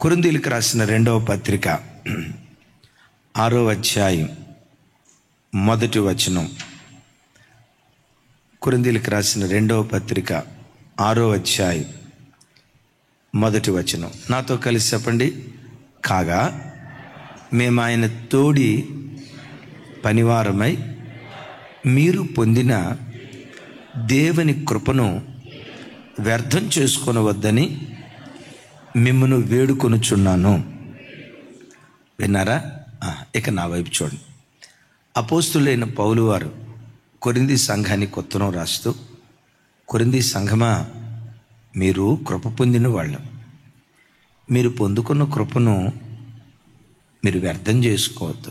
కొరింథీయులకు రాసిన 2వ పత్రిక 6వ అధ్యాయం 1వ వచనం. కొరింథీయులకు రాసిన 2వ పత్రిక 6వ అధ్యాయం 1వ వచనం. నాతో కలిసి చెప్పండి. కాగా మేము ఆయన తోడి పనివారమై మీరు పొందిన దేవుని కృపను వ్యర్థం చేసుకొనవద్దని మిమ్మను వేడుకొనుచున్నాను. విన్నారా? ఇక నా వైపు చూడండి. అపోస్తులైన పౌలు వారు కొరింథీ సంఘానికి ఉత్తరం రాస్తూ, కొరింథీ సంఘమా, మీరు కృప పొందిన వాళ్ళు, మీరు పొందుకున్న కృపను మీరు వ్యర్థం చేసుకోవద్దు.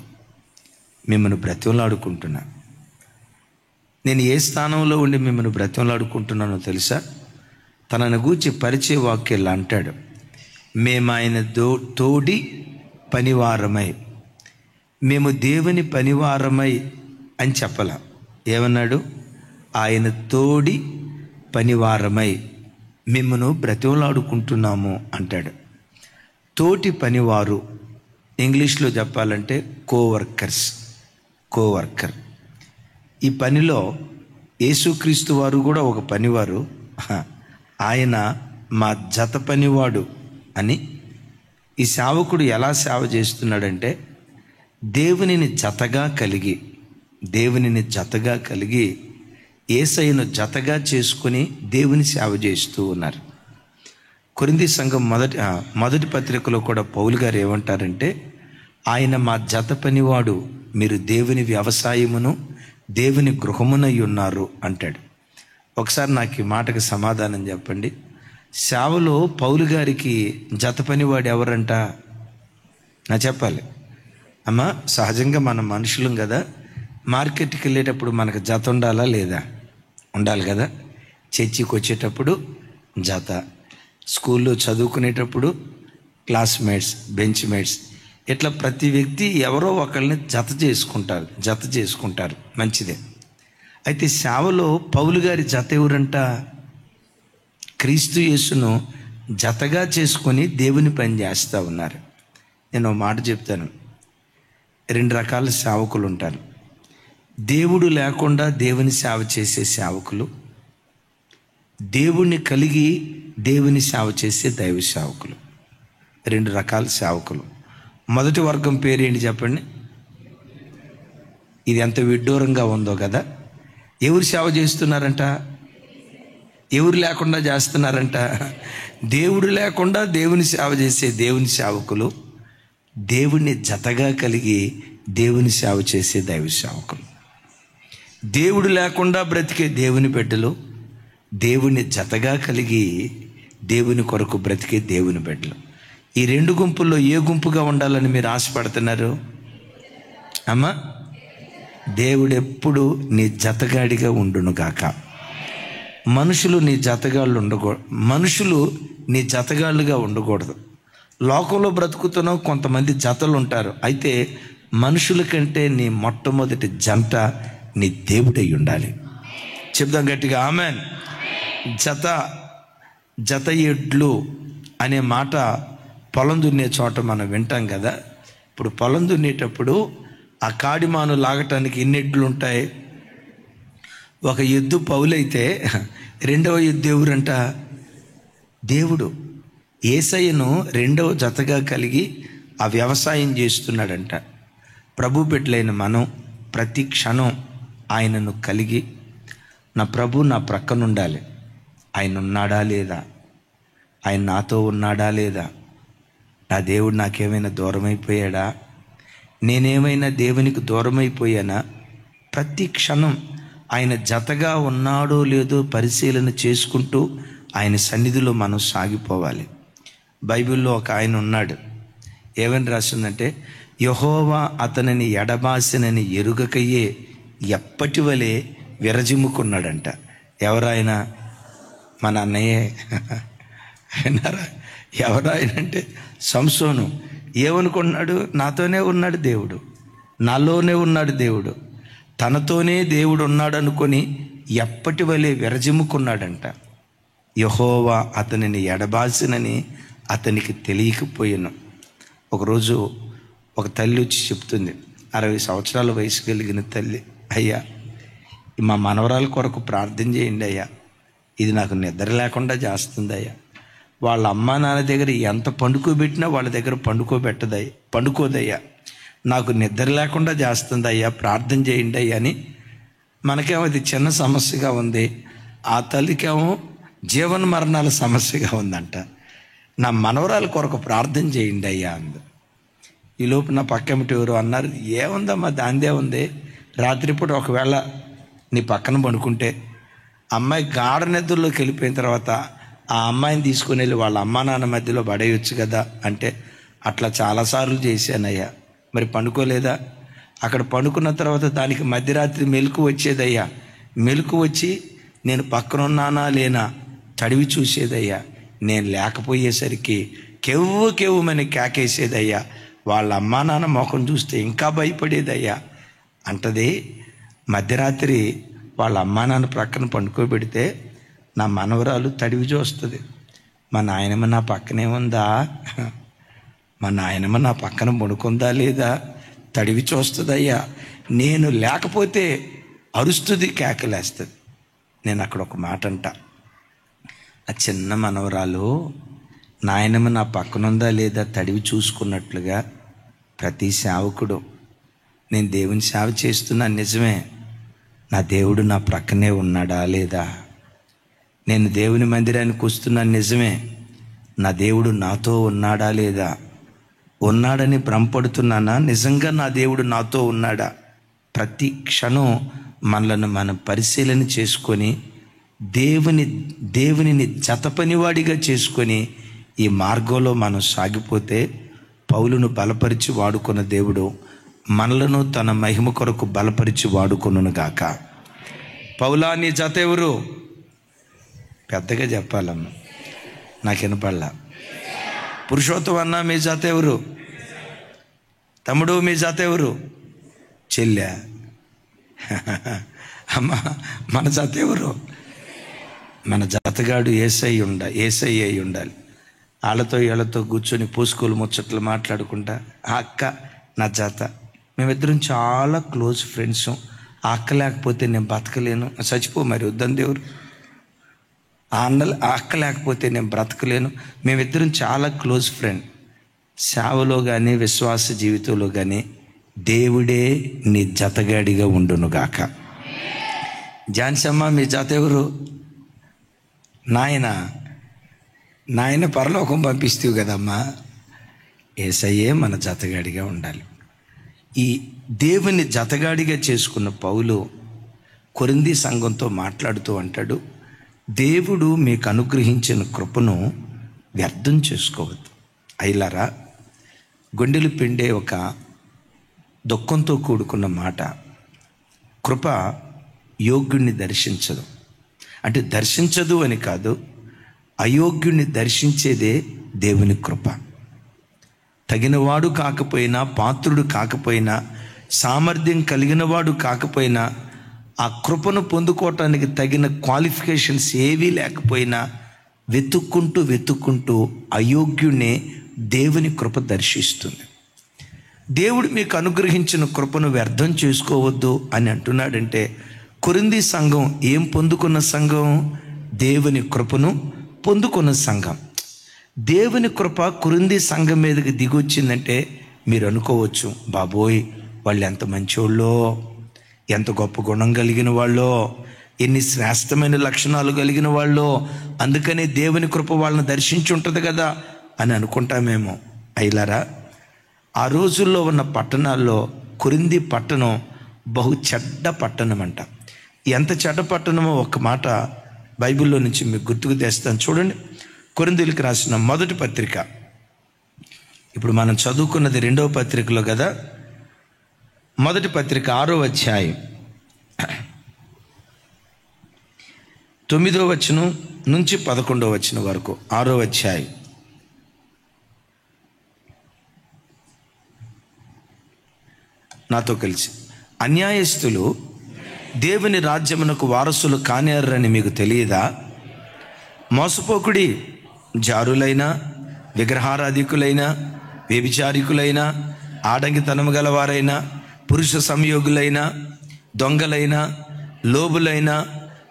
మిమ్మల్ని బ్రతిమలాడుకుంటున్నా. నేను ఏ స్థానంలో ఉండి మిమ్మల్ని బ్రతిమలాడుకుంటున్నానో తెలుసా? తనను గూర్చి పరిచయ వాక్యాలు అంటాడు, మేము ఆయన తోడి పనివారమై, మేము దేవుని పనివారమై అని చెప్పాల. ఏమన్నాడు? ఆయన తోడి పనివారమై మిమ్మను బ్రతిమలాడుకుంటున్నాము అంటాడు. తోటి పనివారు, ఇంగ్లీష్లో చెప్పాలంటే కోవర్కర్. ఈ పనిలో యేసుక్రీస్తు వారు కూడా ఒక పనివారు. ఆయన మా జత పనివాడు అని. ఈ సేవకుడు ఎలా సేవ చేస్తున్నాడంటే, దేవునిని జతగా కలిగి యేసయ్యను జతగా చేసుకుని దేవుని సేవ చేస్తూ ఉన్నారు. కొరింథీ సంఘం మొదటి పత్రికలో కూడా పౌలు గారు ఏమంటారంటే, ఆయన మా జత పనివాడు, మీరు దేవుని వ్యవసాయమును దేవుని గృహమునై ఉన్నారు అంటాడు. ఒకసారి నాకు ఈ మాటకు సమాధానం చెప్పండి. సేవలో పౌలు గారికి జత పనివాడు ఎవరంట? నా చెప్పాలి అమ్మా. సహజంగా మనం మనుషులం కదా, మార్కెట్కి వెళ్ళేటప్పుడు మనకు జత ఉండాలా లేదా? ఉండాలి కదా. చర్చికి వచ్చేటప్పుడు జత, స్కూల్లో చదువుకునేటప్పుడు క్లాస్మేట్స్, బెంచ్ మేట్స్, ఇట్లా ప్రతి వ్యక్తి ఎవరో ఒకరిని జత చేసుకుంటారు. మంచిదే. అయితే సేవలో పౌలు గారి జత ఎవరంట? క్రీస్తు యేసును జతగా చేసుకొని దేవుని పని చేస్తూ ఉన్నారు. నేను ఒక మాట చెప్తాను. 2 రకాల సేవకులు ఉంటారు. దేవుడు లేకుండా దేవుని సేవ చేసే సేవకులు, దేవుణ్ణి కలిగి దేవుని సేవ చేసే దైవ సేవకులు. 2 రకాల సేవకులు. మొదటి వర్గం పేరు ఏంటి చెప్పండి? ఇది ఎంత విడ్డూరంగా ఉందో కదా. ఎవరు సేవ చేస్తున్నారంట? ఎవరు లేకుండా చేస్తున్నారంట? దేవుడు లేకుండా దేవుని సేవ చేసే దేవుని సేవకులు, దేవుణ్ణి జతగా కలిగి దేవుని సేవ చేసే దైవ సేవకులు. దేవుడు లేకుండా బ్రతికే దేవుని బిడ్డలు, దేవుణ్ణి జతగా కలిగి దేవుని కొరకు బ్రతికే దేవుని బిడ్డలు. ఈ 2 గుంపుల్లో ఏ గుంపుగా ఉండాలని మీరు ఆశపడుతున్నారు అమ్మా? దేవుడు ఎప్పుడు నీ జతగాడిగా ఉండునుగాక. మనుషులు నీ జతగాళ్ళుగా ఉండకూడదు. లోకంలో బ్రతుకుతున్నావు, కొంతమంది జతలు ఉంటారు. అయితే మనుషుల కంటే నీ మొట్టమొదటి జంట నీ దేవుడై ఉండాలి. చెప్దాం గట్టిగా ఆమెన్. జత ఎడ్లు అనే మాట పొలం దున్నే చోట మనం వింటాం కదా. ఇప్పుడు పొలం దున్నేటప్పుడు ఆ కాడిమాను లాగటానికి ఎన్ని ఎడ్లు ఉంటాయి? ఒక ఎద్దు పౌలైతే రెండవ ఎద్దు ఎవరంట? దేవుడు. యేసయ్యను 2వ జతగా కలిగి ఆ వ్యవసాయం చేస్తున్నాడంట. ప్రభు బిడ్డలైన మనం ప్రతి క్షణం ఆయనను కలిగి, నా ప్రభు నా ప్రక్కన ఉండాలి. ఆయన ఉన్నాడా లేదా? ఆయన నాతో ఉన్నాడా లేదా? నా దేవుడు నాకేమైనా దూరం అయిపోయాడా? నేనేమైనా దేవునికి దూరం అయిపోయానా? ప్రతి క్షణం ఆయన జతగా ఉన్నాడో లేదో పరిశీలన చేసుకుంటూ ఆయన సన్నిధిలో మనం సాగిపోవాలి. బైబిల్లో ఒక ఆయన ఉన్నాడు. ఏమని రాసిందంటే, యెహోవా అతనిని ఎడబాసినని ఎరుగకయే ఎప్పటి వలె విరజిమ్ముకున్నాడంట. ఎవరాయన? మన అన్నయ్యే. విన్నారా? ఎవరాయన అంటే సంసోను. ఏమనుకున్నాడు? నాతోనే ఉన్నాడు దేవుడు, నాలోనే ఉన్నాడు దేవుడు, తనతోనే దేవుడు ఉన్నాడు అనుకొని ఎప్పటి వలె విరజిమ్ముకున్నాడంట. యెహోవా అతనిని ఎడబాసినని అతనికి తెలియకపోయాను. ఒకరోజు ఒక తల్లి వచ్చి చెప్తుంది, 60 సంవత్సరాల వయసు కలిగిన తల్లి, అయ్యా మా మనవరాల కొరకు ప్రార్థన చేయండి అయ్యా, ఇది నాకు నిద్ర లేకుండా చేస్తుంది అయ్యా. వాళ్ళ అమ్మా నాన్న దగ్గర ఎంత పండుకోబెట్టినా వాళ్ళ దగ్గర పండుకోదయ్యా, నాకు నిద్ర లేకుండా చేస్తుంది అయ్యా, ప్రార్థన చేయండి అయ్యా అని. మనకేమో అది చిన్న సమస్యగా ఉంది, ఆ తల్లికేమో జీవన మరణాల సమస్యగా ఉందంట. నా మనవరాల కొరకు ప్రార్థన చేయండి అయ్యా అంది. ఈలోపు నా పక్కమిటి ఎవరు అన్నారు, ఏముందమ్మా దాందే ఉంది, రాత్రిపూట ఒకవేళ నీ పక్కన పడుకుంటే అమ్మాయి గాఢ నిద్రలోకి వెళ్ళిపోయిన తర్వాత ఆ అమ్మాయిని తీసుకుని వెళ్ళి వాళ్ళ అమ్మా నాన్న మధ్యలో పడేయొచ్చు కదా అంటే, అట్లా చాలాసార్లు చేశానయ్యా, మరి పండుకోలేదా? అక్కడ పండుకున్న తర్వాత దానికి మధ్యరాత్రి మెలకు వచ్చేదయ్యా, మెలకు వచ్చి నేను పక్కన ఉన్నానా లేనా తడివి చూసేదయ్యా, నేను లేకపోయేసరికి కెవ్వుమని కేకేసేదయ్యా, వాళ్ళ అమ్మా నాన్న ముఖం చూస్తే ఇంకా భయపడేదయ్యా అంటది. మధ్యరాత్రి వాళ్ళ అమ్మా నాన్న ప్రక్కన పండుకోబెడితే నా మనవరాలు తడివి చూస్తుంది, మా నాయనమ్మ నా పక్కనే ఉందా, మా నాయనమ్మ నా పక్కన పడుకుందా లేదా తడివి చూస్తుందయ్యా. నేను లేకపోతే అరుస్తుంది, కేకలేస్తుంది. నేను అక్కడ ఒక మాట అంట, ఆ చిన్న మనవరాలు నాయనమ్మ నా పక్కనుందా లేదా తడివి చూసుకున్నట్లుగా ప్రతి సేవకుడు, నేను దేవుని సేవ చేస్తున్నాను నిజమే, నా దేవుడు నా ప్రక్కనే ఉన్నాడా లేదా, నేను దేవుని మందిరానికి వస్తున్నాను నిజమే, నా దేవుడు నాతో ఉన్నాడా లేదా, ఉన్నాడని భ్రమపడుతున్నానా, నిజంగా నా దేవుడు నాతో ఉన్నాడా? ప్రతి క్షణం మనలను మనం పరిశీలన చేసుకొని దేవునిని జతపనివాడిగా చేసుకొని ఈ మార్గంలో మనం సాగిపోతే పౌలును బలపరిచి వాడుకున్న దేవుడు మనలను తన మహిమ కొరకు బలపరిచి వాడుకొనును గాక. పౌలా నీ జత ఎవరు? పెద్దగా చెప్పాలమ్మ, నాకు వినపడలా. పురుషోత్తం అన్నా మీ జత ఎవరు? తమ్ముడు మీ జత ఎవరు? చెల్లె అమ్మ మన జత ఎవరు? మన జతగాడు ఏసై అయి ఉండాలి. వాళ్ళతో వీళ్ళతో కూర్చొని పూసుకోలు ముచ్చట్లు మాట్లాడుకుంటా, ఆ అక్క నా జత, మేమిద్దరం చాలా క్లోజ్ ఫ్రెండ్స్, ఆ అక్క లేకపోతే నేను బతకలేను, చచ్చిపో మరి వద్దని దేవుడు, ఆ అక్క లేకపోతే నేను బ్రతకలేను, మేమిద్దరం చాలా క్లోజ్ ఫ్రెండ్. సేవలో కానీ విశ్వాస జీవితంలో కానీ దేవుడే నీ జతగాడిగా ఉండునుగాక. జాన్సమ్మ మీ జత ఎవరు? నాయన పరలోకం పంపిస్తేవు కదమ్మా, యేసయ్యే మన జతగాడిగా ఉండాలి. ఈ దేవుని జతగాడిగా చేసుకున్న పౌలు కొరింథీ సంఘంతో మాట్లాడుతూ అంటాడు, దేవుడు మీకు అనుగ్రహించిన కృపను వ్యర్థం చేసుకోవద్దు. అయిలారా, గుండెలు పిండే ఒక దుఃఖంతో కూడుకున్న మాట, కృప యోగ్యుణ్ణి దర్శించదు. అంటే దర్శించదు అని కాదు, అయోగ్యుణ్ణి దర్శించేదే దేవుని కృప. తగినవాడు కాకపోయినా, పాత్రుడు కాకపోయినా, సామర్థ్యం కలిగినవాడు కాకపోయినా, ఆ కృపను పొందుకోవటానికి తగిన క్వాలిఫికేషన్స్ ఏవీ లేకపోయినా వెతుక్కుంటూ అయోగ్యుణ్ణే దేవుని కృప దర్శిస్తుంది. దేవుడు మీకు అనుగ్రహించిన కృపను వ్యర్థం చేసుకోవద్దు అని అంటున్నాడంటే, కొరింథీ సంఘం ఏం పొందుకున్న సంఘం? దేవుని కృపను పొందుకున్న సంఘం. దేవుని కృప కొరింథీ సంఘం మీదకి దిగొచ్చిందంటే మీరు అనుకోవచ్చు, బాబోయ్ వాళ్ళు ఎంత మంచోళ్ళో, ఎంత గొప్ప గుణం కలిగిన వాళ్ళో, ఎన్ని శ్రేష్టమైన లక్షణాలు కలిగిన వాళ్ళో, అందుకనే దేవుని కృప వాళ్ళని దర్శించి ఉంటుంది కదా అని అనుకుంటామేమో. అయిలారా, ఆ రోజుల్లో ఉన్న పట్టణాల్లో కొరింథీ పట్టణం బహు చెడ్డ పట్టణం అంట. ఎంత చెడ్డ పట్టణమో ఒక మాట బైబిల్లో నుంచి మీకు గుర్తుకు తెస్తాను. చూడండి, కొరింథీయులకు రాసిన మొదటి పత్రిక, ఇప్పుడు మనం చదువుకున్నది 2వ పత్రికలో కదా, మొదటి పత్రిక 6వ అధ్యాయం 9వ వచనం నుంచి 11వ వచనం వరకు. 6వ అధ్యాయం. నాతో కలిసి, అన్యాయస్తులు దేవుని రాజ్యమునకు వారసులు కానేరని మీకు తెలియదా? మోసపోకుడి, జారులైన విగ్రహారాధికులైనా, వ్యభిచారికులైనా, ఆడంగితనము గలవారైనా, పురుష సంయోగులైనా, దొంగలైనా, లోబులైనా,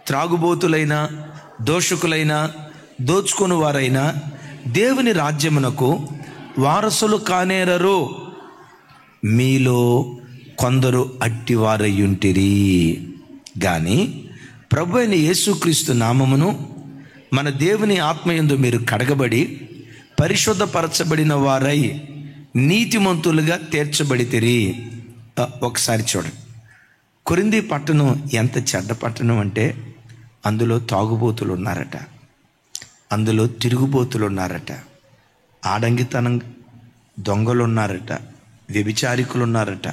త్రాగుబోతులైనా, దోషకులైనా, దోచుకుని వారైనా దేవుని రాజ్యమునకు వారసులు కానేరరు. మీలో కొందరు అట్టివారయ్యుంటిరి. కానీ ప్రభు అయిన యేసుక్రీస్తు నామమును మన దేవుని ఆత్మయందు మీరు కడగబడి పరిశుద్ధపరచబడిన వారై నీతిమంతులుగా తీర్చబడితిరి. ఒకసారి చూడండి, కొరింథీ పట్టణం ఎంత చెడ్డ పట్టణం అంటే అందులో తాగుబోతులు ఉన్నారట, అందులో తిరుగుబోతులు ఉన్నారట, ఆడంగితనం దొంగలు ఉన్నారట, వ్యభిచారికులు ఉన్నారట,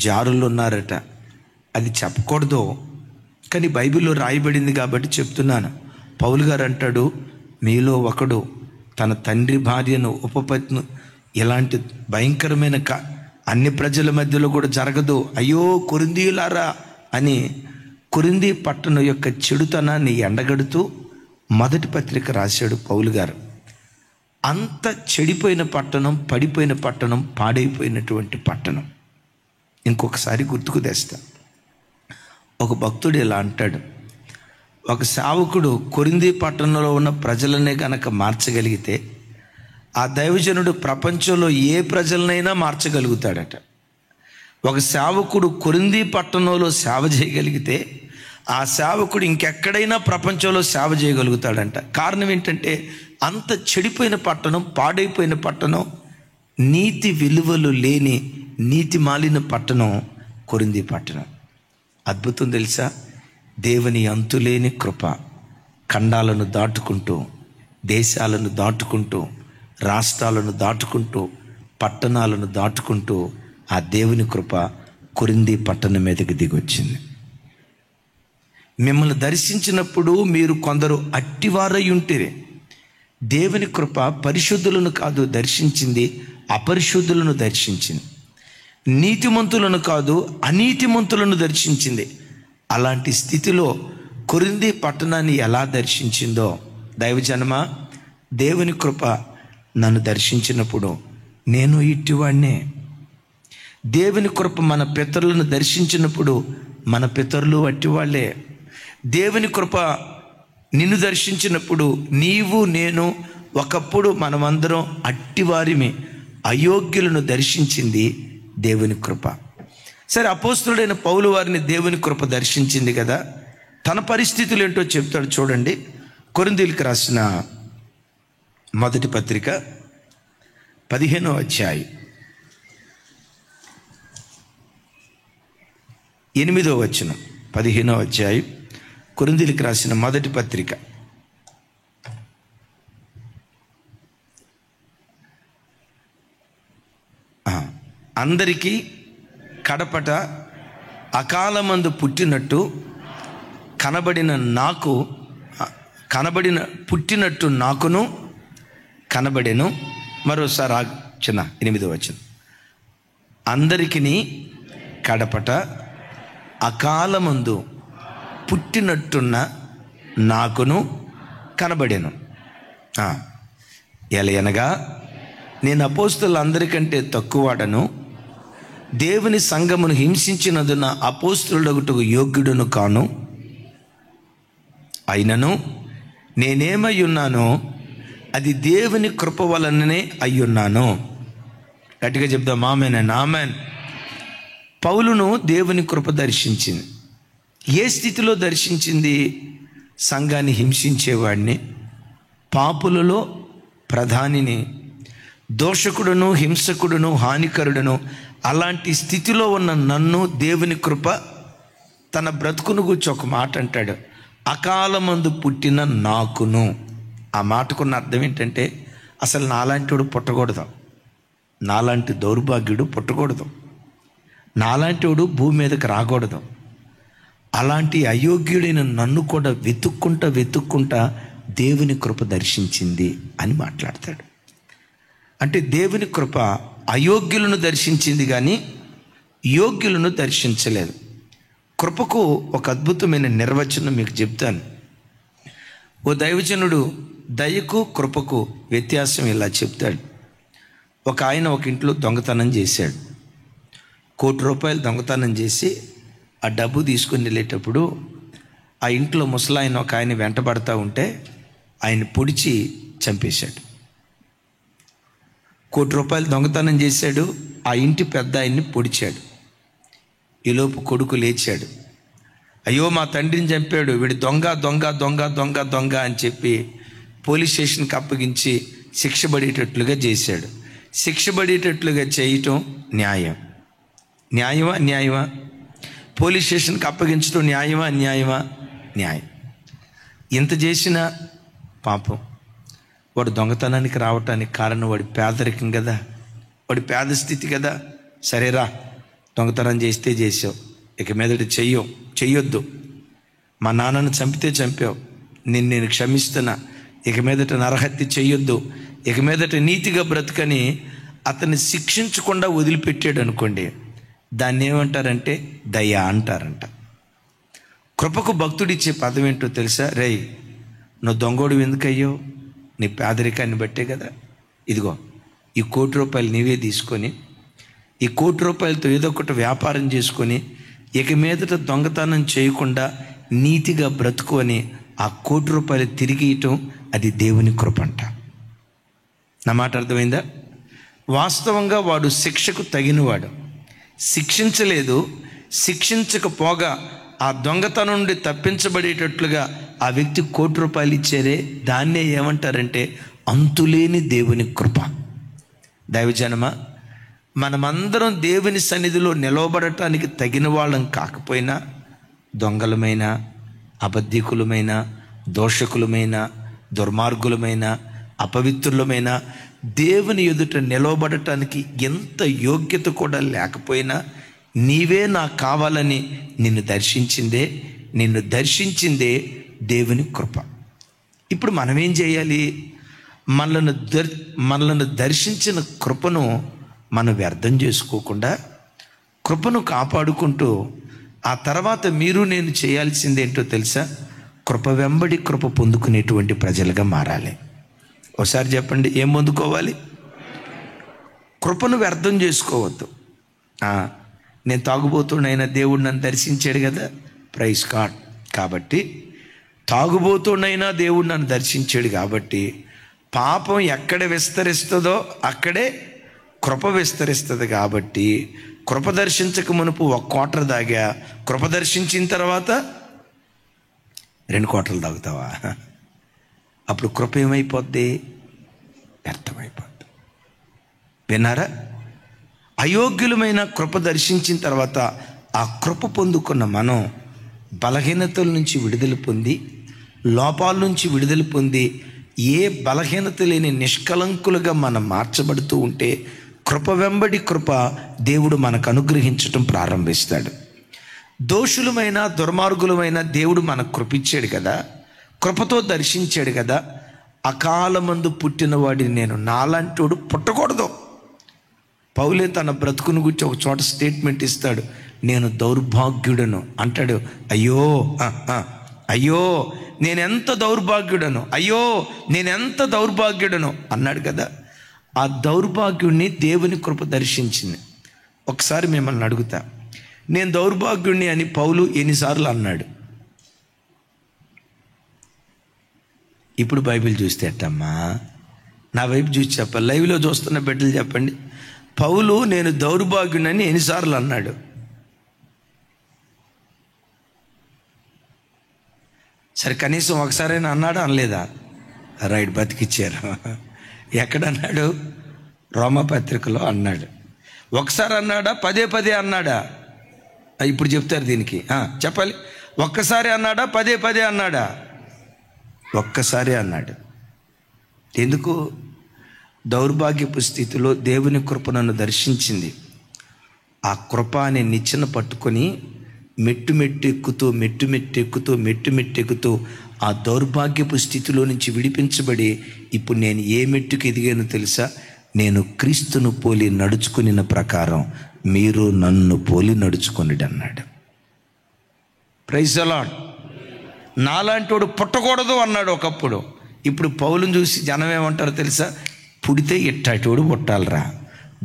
జారులు ఉన్నారట. అది చెప్పకూడదు, కానీ బైబిల్లో రాయబడింది కాబట్టి చెప్తున్నాను. పౌలు గారు అంటాడు, మీలో ఒకడు తన తండ్రి భార్యను ఉపపత్ను, ఇలాంటి భయంకరమైన అన్ని ప్రజల మధ్యలో కూడా జరగదు, అయ్యో కొరింథీయులారా అని కొరింథీ పట్టణం యొక్క చెడుతనాన్ని ఎండగడుతూ మొదటి పత్రిక రాశాడు పౌలు గారు. అంత చెడిపోయిన పట్టణం, పడిపోయిన పట్టణం, పాడైపోయినటువంటి పట్టణం. ఇంకొకసారి గుర్తుకు తెస్తా. ఒక భక్తుడు ఇలా అంటాడు, ఒక సేవకుడు కొరింథీ పట్టణంలో ఉన్న ప్రజలనే గనక మార్చగలిగితే ఆ దైవజనుడు ప్రపంచంలో ఏ ప్రజలనైనా మార్చగలుగుతాడట. ఒక సేవకుడు కొరింథీ పట్టణంలో సేవ చేయగలిగితే ఆ సేవకుడు ఇంకెక్కడైనా ప్రపంచంలో సేవ చేయగలుగుతాడంట. కారణం ఏంటంటే అంత చెడిపోయిన పట్టణం, పాడైపోయిన పట్టణం, నీతి విలువలు లేని నీతి మాలిన పట్టణం కొరింథీ పట్టణం. అద్భుతం తెలుసా? దేవుని అంతులేని కృప ఖండాలను దాటుకుంటూ, దేశాలను దాటుకుంటూ, రాష్ట్రాలను దాటుకుంటూ, పట్టణాలను దాటుకుంటూ ఆ దేవుని కృప కొరింథీ పట్టణం మీదకి దిగొచ్చింది. మిమ్మల్ని దర్శించినప్పుడు మీరు కొందరు అట్టివారై ఉంటిరి. దేవుని కృప పరిశుద్ధులను కాదు దర్శించింది, అపరిశుద్ధులను దర్శించింది. నీతిమంతులను కాదు అనీతిమంతులను దర్శించింది. అలాంటి స్థితిలో కొరింథీ పట్టణాన్ని ఎలా దర్శించిందో, దైవజనమా, దేవుని కృప నన్ను దర్శించినప్పుడు నేను ఇట్టివాడినే. దేవుని కృప మన పితరులను దర్శించినప్పుడు మన పితరులు అట్టివాళ్లే. దేవుని కృప నిన్ను దర్శించినప్పుడు నీవు నేను ఒకప్పుడు మనమందరం అట్టివారిమి, అయోగ్యులను దర్శించింది దేవుని కృప. సరే, అపోస్తలుడైన పౌలు వారిని దేవుని కృప దర్శించింది కదా, తన పరిస్థితులు ఏంటో చెప్తాడు చూడండి. కొరింథీయులకు రాసిన మొదటి పత్రిక 15వ అధ్యాయం 8వ వచనం. 15వ అధ్యాయం కొరింథీయులకు రాసిన మొదటి పత్రిక. అందరికీ కడపట అకాలమందు పుట్టినట్టు పుట్టినట్టు నాకును కనబడెను. మరోసారి చిన్న 8వ వచనం. అందరికీ కడపట అకాలమందు పుట్టినట్టున్న నాకును కనబడెను. ఎలయనగా నేను అపోస్తలులందరికంటే తక్కువవాడను, దేవుని సంఘమును హింసించినందున అపోస్తలుడగుటకు యోగ్యుడును కాను. అయినను నేనేమై ఉన్నానో అది దేవుని కృప వలననే అయ్యున్నాను. గట్టిగా చెప్దాం ఆమేన్. ఆమేన్. పౌలును దేవుని కృప దర్శించింది. ఏ స్థితిలో దర్శించింది? సంఘాన్ని హింసించేవాడిని, పాపులలో ప్రధానిని, దోషకుడును, హింసకుడును, హానికరుడును, అలాంటి స్థితిలో ఉన్న నన్ను దేవుని కృప తన బ్రతుకును గురించి ఒక మాట అంటాడు, అకాలమందు పుట్టిన నాకును. ఆ మాటకున్న అర్థం ఏంటంటే అసలు నాలాంటి వాడు పుట్టకూడదు, నాలాంటి దౌర్భాగ్యుడు పుట్టకూడదు, నాలాంటి వాడు భూమి మీదకి రాకూడదు. అలాంటి అయోగ్యుడైన నన్ను కూడా వెతుక్కుంటా దేవుని కృప దర్శించింది అని మాట్లాడతాడు. అంటే దేవుని కృప అయోగ్యులను దర్శించింది కానీ యోగ్యులను దర్శించలేదు. కృపకు ఒక అద్భుతమైన నిర్వచనం మీకు చెప్తాను. ఓ దైవజనుడు దయకు కృపకు వ్యత్యాసం ఇలా చెప్తాడు. ఒక ఆయన ఒక ఇంట్లో దొంగతనం చేశాడు. ₹1,00,00,000 దొంగతనం చేసి ఆ డబ్బు తీసుకుని వెళ్ళేటప్పుడు ఆ ఇంట్లో ముసలాయన ఒక ఆయన వెంటబడతా ఉంటే ఆయన పొడిచి చంపేశాడు. ₹1,00,00,000 దొంగతనం చేశాడు. ఆ ఇంటి పెద్ద ఆయన్ని పొడిచాడు. ఈలోపు కొడుకు లేచాడు. అయ్యో మా తండ్రిని చంపాడు, వీడు దొంగ దొంగ దొంగ దొంగ దొంగ అని చెప్పి పోలీస్ స్టేషన్కి అప్పగించి శిక్ష పడేటట్లుగా చేశాడు. శిక్ష పడేటట్లుగా చేయటం న్యాయమా అన్యాయమా? పోలీస్ స్టేషన్కి అప్పగించడం న్యాయమా అన్యాయమా? న్యాయం. ఇంత చేసిన పాపం. వాడు దొంగతనానికి రావటానికి కారణం వాడి పేదరికం కదా, వాడి పేద స్థితి కదా. సరేరా, దొంగతనం చేస్తే చేసావు, ఇక మీదట చెయ్యొద్దు. మా నాన్నను చంపితే చంపావు, నేను క్షమిస్తున్నా, ఇక మీదట నరహత్య చెయ్యొద్దు, ఇక మీదట నీతిగా బ్రతుకని అతన్ని శిక్షించకుండా వదిలిపెట్టాడు అనుకోండి, దాన్ని ఏమంటారంటే దయ అంటారంట. కృపకు భక్తుడిచ్చే పదం ఏంటో తెలుసా? రేయ్, నువ్వు దొంగోడు ఎందుకయ్యో? నీ పేదరికాన్ని బట్టే కదా. ఇదిగో ఈ ₹1,00,00,000 నీవే తీసుకొని ఈ ₹1,00,00,000తో ఏదో ఒకటి వ్యాపారం చేసుకొని ఇక మీదట దొంగతనం చేయకుండా నీతిగా బ్రతుకు అని ఆ ₹1,00,00,000 తిరిగి ఇవ్వటం, అది దేవుని కృప అంట. నా మాట అర్థమైందా? వాస్తవంగా వాడు శిక్షకు తగినవాడు, శిక్షించలేదు. శిక్షించకపోగా ఆ దొంగతనం నుండి తప్పించబడేటట్లుగా ఆ వ్యక్తి ₹1,00,00,000 ఇచ్చారే, దాన్నే ఏమంటారంటే అంతులేని దేవుని కృప. దైవజనమా, మనమందరం దేవుని సన్నిధిలో నిలవబడటానికి తగిన వాళ్ళం కాకపోయినా, దొంగలమైన, అబద్ధికులమైన, దోషకులమైన, దుర్మార్గులమైన, అపవిత్రులమైన, దేవుని ఎదుట నిలవబడటానికి ఎంత యోగ్యత కూడా లేకపోయినా, నీవే నాకు కావాలని నిన్ను దర్శించిందే దేవుని కృప. ఇప్పుడు మనమేం చేయాలి? మనలను దర్శించిన కృపను మనం వ్యర్థం చేసుకోకుండా, కృపను కాపాడుకుంటూ, ఆ తర్వాత మీరు నేను చేయాల్సిందేంటో తెలుసా? కృప వెంబడి కృప పొందుకునేటువంటి ప్రజలుగా మారాలి. ఒకసారి చెప్పండి, ఏం పొందుకోవాలి? కృపను వ్యర్థం చేసుకోవద్దు. నేను తాగుబోతున్నైనా దేవుడు నన్ను దర్శించాడు కదా, ప్రైజ్ గాడ్. కాబట్టి తాగుబోతున్నైనా దేవుడు నన్ను దర్శించాడు కాబట్టి పాపం ఎక్కడ విస్తరిస్తుందో అక్కడే కృప విస్తరిస్తుంది. కాబట్టి కృప దర్శించక మునుపు 1 క్వార్టర్ తాగా, కృప దర్శించిన తర్వాత 2 క్వార్టర్లు తాగుతావా? అప్పుడు కృప ఏమైపోద్ది? వ్యర్థమైపోద్ది. విన్నారా? అయోగ్యులమైన కృప దర్శించిన తర్వాత ఆ కృప పొందుకున్న మనం బలహీనతల నుంచి విడుదల పొంది, లోపాల నుంచి విడుదల పొంది, ఏ బలహీనత లేని నిష్కలంకులుగా మనం మార్చబడుతూ ఉంటే కృప వెంబడి కృప దేవుడు మనకు అనుగ్రహించటం ప్రారంభిస్తాడు. దోషులమైన, దుర్మార్గులమైన దేవుడు మనకు కృపించాడు కదా, కృపతో దర్శించాడు కదా. అకాలమందు పుట్టిన వాడిని నేను, నాలాంటోడు పుట్టకూడదు. పౌలే తన బ్రతుకును గురించి ఒక చోట స్టేట్మెంట్ ఇస్తాడు, నేను దౌర్భాగ్యుడను అంటాడు. అయ్యో నేనెంత దౌర్భాగ్యుడను, అయ్యో నేనెంత దౌర్భాగ్యుడను అన్నాడు కదా. ఆ దౌర్భాగ్యుడిని దేవుని కృప దర్శించింది. ఒకసారి మిమ్మల్ని అడుగుతా, నేను దౌర్భాగ్యుడిని అని పౌలు ఎన్నిసార్లు అన్నాడు? ఇప్పుడు బైబిల్ చూస్తే ఎట్టమ్మా? నా వైపు చూసి చెప్పాలి. లైవ్లో చూస్తున్న బిడ్డలు చెప్పండి, పౌలు నేను దౌర్భాగ్యుడని ఎన్నిసార్లు అన్నాడు? సరే, కనీసం ఒకసారైనా అన్నాడా అనలేదా? రైట్, బతికిచ్చారు. ఎక్కడన్నాడు? రోమపత్రికలో అన్నాడు. ఒకసారి అన్నాడా? పదే అన్నాడా? ఇప్పుడు చెప్తారు దీనికి. చెప్పాలి. ఒక్కసారి అన్నాడా? పదే అన్నాడా? ఒక్కసారి అన్నాడు. ఎందుకు? దౌర్భాగ్యపు స్థితిలో దేవుని కృప నన్ను దర్శించింది. ఆ కృప అనే నిచ్చెన పట్టుకొని మెట్టు ఎక్కుతూ ఆ దౌర్భాగ్యపు స్థితిలో నుంచి విడిపించబడి ఇప్పుడు నేను ఏ మెట్టుకు ఎదిగానో తెలుసా? నేను క్రీస్తును పోలి నడుచుకున్న ప్రకారం మీరు నన్ను పోలి నడుచుకొనిడి అన్నాడు. Praise the Lord. నాలాంటి వాడు పుట్టకూడదు అన్నాడు ఒకప్పుడు. ఇప్పుడు పౌలుని చూసి జనం ఏమంటారో తెలుసా? పుడితే ఇట్టాటివాడు పుట్టాలరా,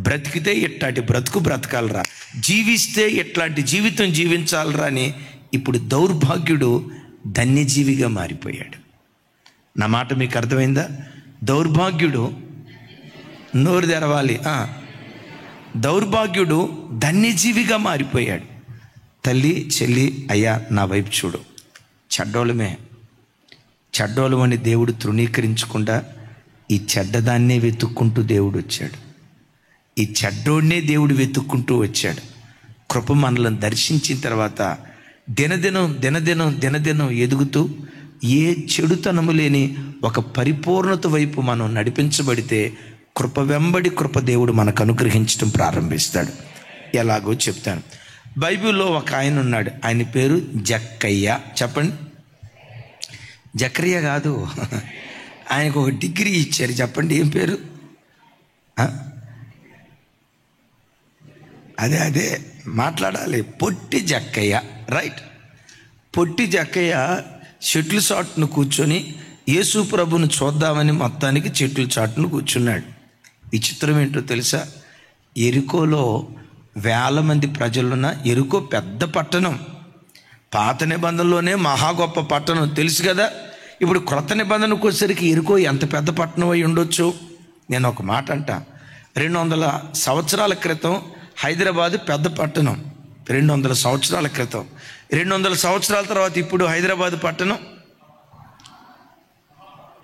బ్రతికితే ఇట్టాటి బ్రతుకు బ్రతకాలరా, జీవిస్తే ఇట్లాంటి జీవితం జీవించాలరా అని ఇప్పుడు దౌర్భాగ్యుడు ధన్యజీవిగా మారిపోయాడు. నా మాట మీకు అర్థమైందా? దౌర్భాగ్యుడు నోరు తెరవాలి. దౌర్భాగ్యుడు ధన్యజీవిగా మారిపోయాడు. తల్లి, చెల్లి, అయ్యా నా వైపు చూడు. చెడ్డోళమని దేవుడు తృణీకరించకుండా ఈ చెడ్డదాన్నే వెతుక్కుంటూ దేవుడు వచ్చాడు. ఈ చెడ్డోడినే దేవుడు వెతుక్కుంటూ వచ్చాడు. కృప మనలను దర్శించిన తర్వాత దినదినం ఎదుగుతూ ఏ చెడుతనము లేని ఒక పరిపూర్ణత వైపు మనం నడిపించబడితే కృప వెంబడి కృప దేవుడు మనకు అనుగ్రహించడం ప్రారంభిస్తాడు. ఎలాగో చెప్తాను. బైబిల్లో ఒక ఆయన ఉన్నాడు, ఆయన పేరు జక్కయ్య. చెప్పండి. జకరియా కాదు, ఆయనకు ఒక డిగ్రీ ఇచ్చారు. చెప్పండి ఏం పేరు? అదే మాట్లాడాలి. పొట్టి జక్కయ్య. రైట్. పొట్టి జక్కయ్య చెట్ల చాటును కూర్చొని యేసు ప్రభును చూద్దామని మొత్తానికి చెట్ల చాటును కూర్చున్నాడు. విచిత్రం ఏంటో తెలుసా? ఎరికోలో 1000 మంది ప్రజలున్న ఎరికో పెద్ద పట్టణం. పాత నిబంధనలోనే మహా గొప్ప పట్టణం తెలుసు కదా. ఇప్పుడు క్రొత్త నిబంధనకు వచ్చేసరికి ఎరికో ఎంత పెద్ద పట్టణం అయి ఉండొచ్చు. నేను ఒక మాట అంటా, 200 సంవత్సరాల క్రితం హైదరాబాద్ పెద్ద పట్టణం. 200 సంవత్సరాల క్రితం. 200 సంవత్సరాల తర్వాత ఇప్పుడు హైదరాబాద్ పట్టణం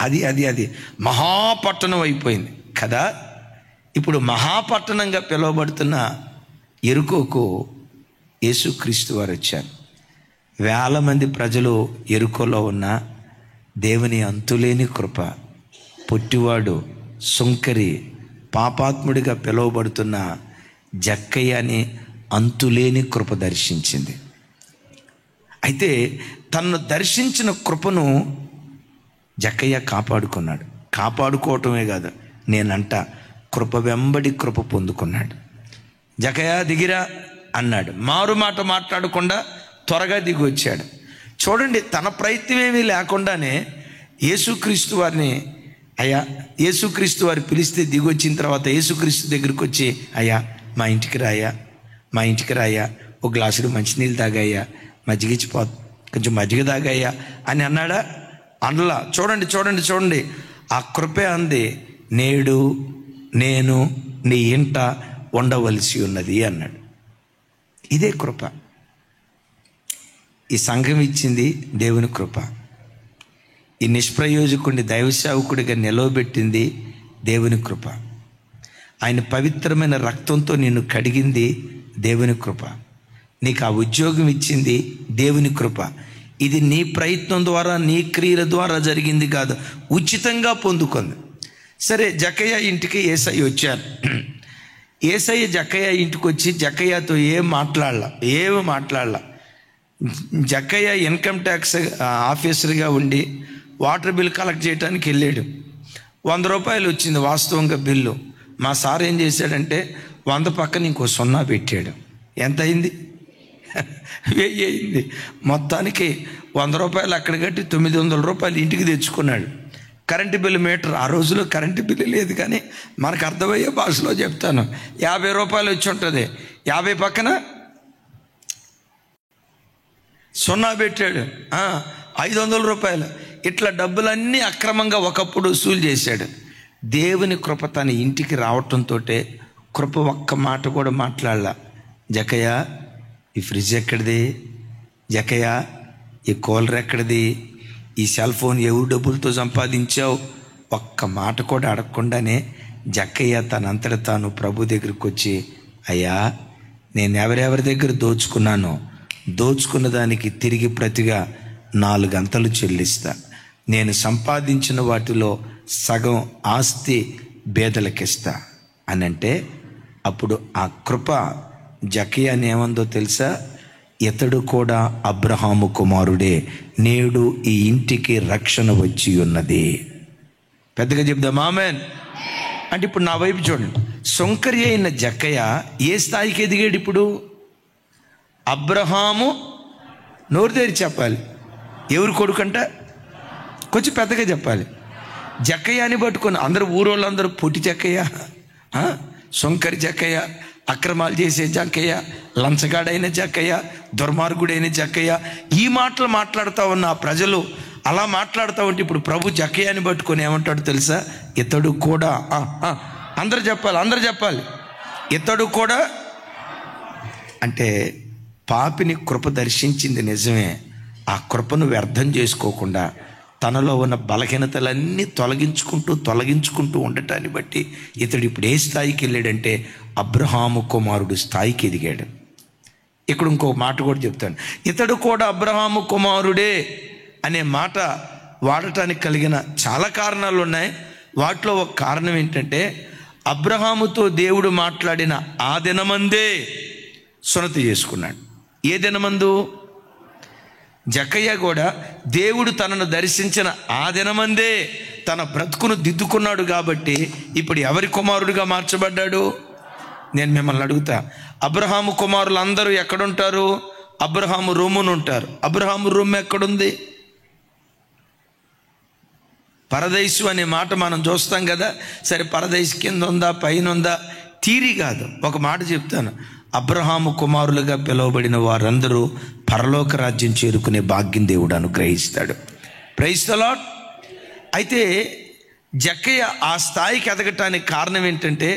అది మహాపట్టణం అయిపోయింది కదా. ఇప్పుడు మహాపట్టణంగా పిలువబడుతున్న ఎరుకోకు యేసుక్రీస్తు వారు వచ్చారు. 1000 మంది ప్రజలు ఎరుకోలో ఉన్న దేవుని అంతులేని కృప, పొట్టివాడు, సుంకరి, పాపాత్ముడిగా పిలువబడుతున్న జక్కయ్యని అంతులేని కృప దర్శించింది. అయితే తనను దర్శించిన కృపను జక్కయ్య కాపాడుకున్నాడు. కాపాడుకోవటమే కాదు, నేనంట కృప వెంబడి కృప పొందుకున్నాడు. జక్కయ్య దిగిరా అన్నాడు. మారు మాట మాట్లాడకుండా త్వరగా దిగి వచ్చాడు. చూడండి, తన ప్రయత్నం ఏమీ లేకుండానే యేసుక్రీస్తు వారిని, అయ్యా యేసుక్రీస్తు వారు పిలిస్తే దిగి వచ్చిన తర్వాత యేసుక్రీస్తు దగ్గరికి వచ్చి, అయ్యా మా ఇంటికి రాయ్యా, ఒక గ్లాసుడు మంచినీళ్ళు తాగాయ్యా, మజ్జిగిచ్చిపో, కొంచెం మజ్జిగ తాగాయ్యా అని అన్నాడా? అనలా. చూడండి, ఆ కృపే అంది, నేడు నేను నీ ఇంట ఉండవలసి ఉన్నది అన్నాడు. ఇదే కృప. ఈ సంఘం ఇచ్చింది దేవుని కృప. ఈ నిష్ప్రయోజకుడిని దైవసేవకుడిగా నిలవబెట్టింది దేవుని కృప. ఆయన పవిత్రమైన రక్తంతో నిన్ను కడిగింది దేవుని కృప. నీకు ఆ ఉద్యోగం ఇచ్చింది దేవుని కృప. ఇది నీ ప్రయత్నం ద్వారా, నీ క్రియల ద్వారా జరిగింది కాదు, ఉచితంగా పొందుకుంది. సరే, జక్కయ్య ఇంటికి యేసయ్య వచ్చారు. యేసయ్య జక్కయ్య ఇంటికి వచ్చి జక్కయ్యతో ఏమి మాట్లాడలా. జక్కయ్య ఇన్కమ్ ట్యాక్స్ ఆఫీసర్గా ఉండి వాటర్ బిల్ కలెక్ట్ చేయడానికి వెళ్ళాడు. 100 రూపాయలు వచ్చింది వాస్తవంగా బిల్లు. మా సార్ ఏం చేశాడంటే 100 పక్కన ఇంకో 0 పెట్టాడు. ఎంత అయింది? 1000 అయింది. మొత్తానికి 100 రూపాయలు అక్కడ కట్టి 900 రూపాయలు ఇంటికి తెచ్చుకున్నాడు. కరెంటు బిల్లు మీటర్, ఆ రోజులో కరెంటు బిల్లు లేదు కానీ మనకు అర్థమయ్యే భాషలో చెప్తాను, 50 రూపాయలు వచ్చి ఉంటుంది. 50 పక్కన 0 పెట్టాడు. 500 రూపాయలు. ఇట్లా డబ్బులన్నీ అక్రమంగా ఒకప్పుడు వసూలు చేశాడు. దేవుని కృప తన ఇంటికి రావటంతో కృప ఒక్క మాట కూడా మాట్లాడలా. జక్కయ్య ఈ ఫ్రిడ్జ్ ఎక్కడిది? జక్కయ్య ఈ కూలర్ ఎక్కడిది? ఈ సెల్ ఫోన్ ఎవరు డబ్బులతో సంపాదించావు? ఒక్క మాట కూడా అడగకుండానే జక్కయ్య తనంతట తాను ప్రభు దగ్గరికి వచ్చి, అయ్యా నేను ఎవరెవరి దగ్గర దోచుకున్న దానికి తిరిగి ప్రతిగా 4 గంటలు చెల్లిస్తా. నేను సంపాదించిన వాటిలో సగం ఆస్తి బేదలకిస్తా అని అంటే, అప్పుడు ఆ కృప జక్కయ్యని ఏమందో తెలుసా? ఇతడు కూడా అబ్రహాము కుమారుడే, నేడు ఈ ఇంటికి రక్షణ వచ్చి ఉన్నది. పెద్దగా చెప్దాం ఆమేన్. అంటే ఇప్పుడు నా వైపు చూడండి, సొంకరి అయిన జక్కయ్య ఏ స్థాయికి ఎదిగాడు ఇప్పుడు? అబ్రహాము, నోరు తెరిచి చెప్పాలి, ఎవరు కొడుకంట? కొంచెం పెద్దగా చెప్పాలి. జక్కయ్యని పట్టుకొని అందరూ ఊరోళ్ళందరూ పొట్టి జక్కయ్య, సొంకరి జక్కయ్య, అక్రమాలు చేసే జక్కయ్య, లంచగాడైన జక్కయ్య, దుర్మార్గుడైన జక్కయ్య, ఈ మాటలు మాట్లాడుతూ ఉన్న ప్రజలు అలా మాట్లాడుతూ ఉంటే ఇప్పుడు ప్రభు జక్కయ్యని పట్టుకొని ఏమంటాడు తెలుసా? ఇతడు కూడా, అందరు చెప్పాలి, ఇతడు కూడా అంటే పాపిని కృప దర్శించింది నిజమే. ఆ కృపను వ్యర్థం చేసుకోకుండా తనలో ఉన్న బలహీనతలన్నీ తొలగించుకుంటూ ఉండటాన్ని బట్టి ఇతడు ఇప్పుడు ఏ స్థాయికి వెళ్ళాడంటే అబ్రహాము కుమారుడు స్థాయికి ఎదిగాడు. ఇక్కడ ఇంకో మాట కూడా చెప్తాను. ఇతడు కూడా అబ్రహాము కుమారుడే అనే మాట వాడటానికి కలిగిన చాలా కారణాలు ఉన్నాయి. వాటిలో ఒక కారణం ఏంటంటే అబ్రహాముతో దేవుడు మాట్లాడిన ఆ దినమందే సున్నతి చేసుకున్నాడు. ఏ దినమందు? జక్కయ్య కూడా దేవుడు తనను దర్శించిన ఆ దినమందే తన బ్రతుకును దిద్దుకున్నాడు. కాబట్టి ఇప్పుడు ఎవరి కుమారుడిగా మార్చబడ్డాడు? నేను మిమ్మల్ని అడుగుతా, అబ్రహాము కుమారులు అందరూ ఎక్కడుంటారు? అబ్రహాము రొమ్మును ఉంటారు. అబ్రహాము రొమ్ము ఎక్కడుంది? పరదేశు అనే మాట మనం చూస్తాం కదా. సరే, పరదేశు కింద ఉందా పైన ఉందా తీరి కాదు. ఒక మాట చెప్తాను, అబ్రహాము కుమారులుగా పిలువబడిన వారందరూ పరలోక రాజ్యం చేరుకునే భాగ్యం దేవుడు అనుగ్రహిస్తాడు. Praise the Lord. అయితే జక్కయ్య ఆ స్థాయికి ఎదగటానికి కారణం ఏంటంటే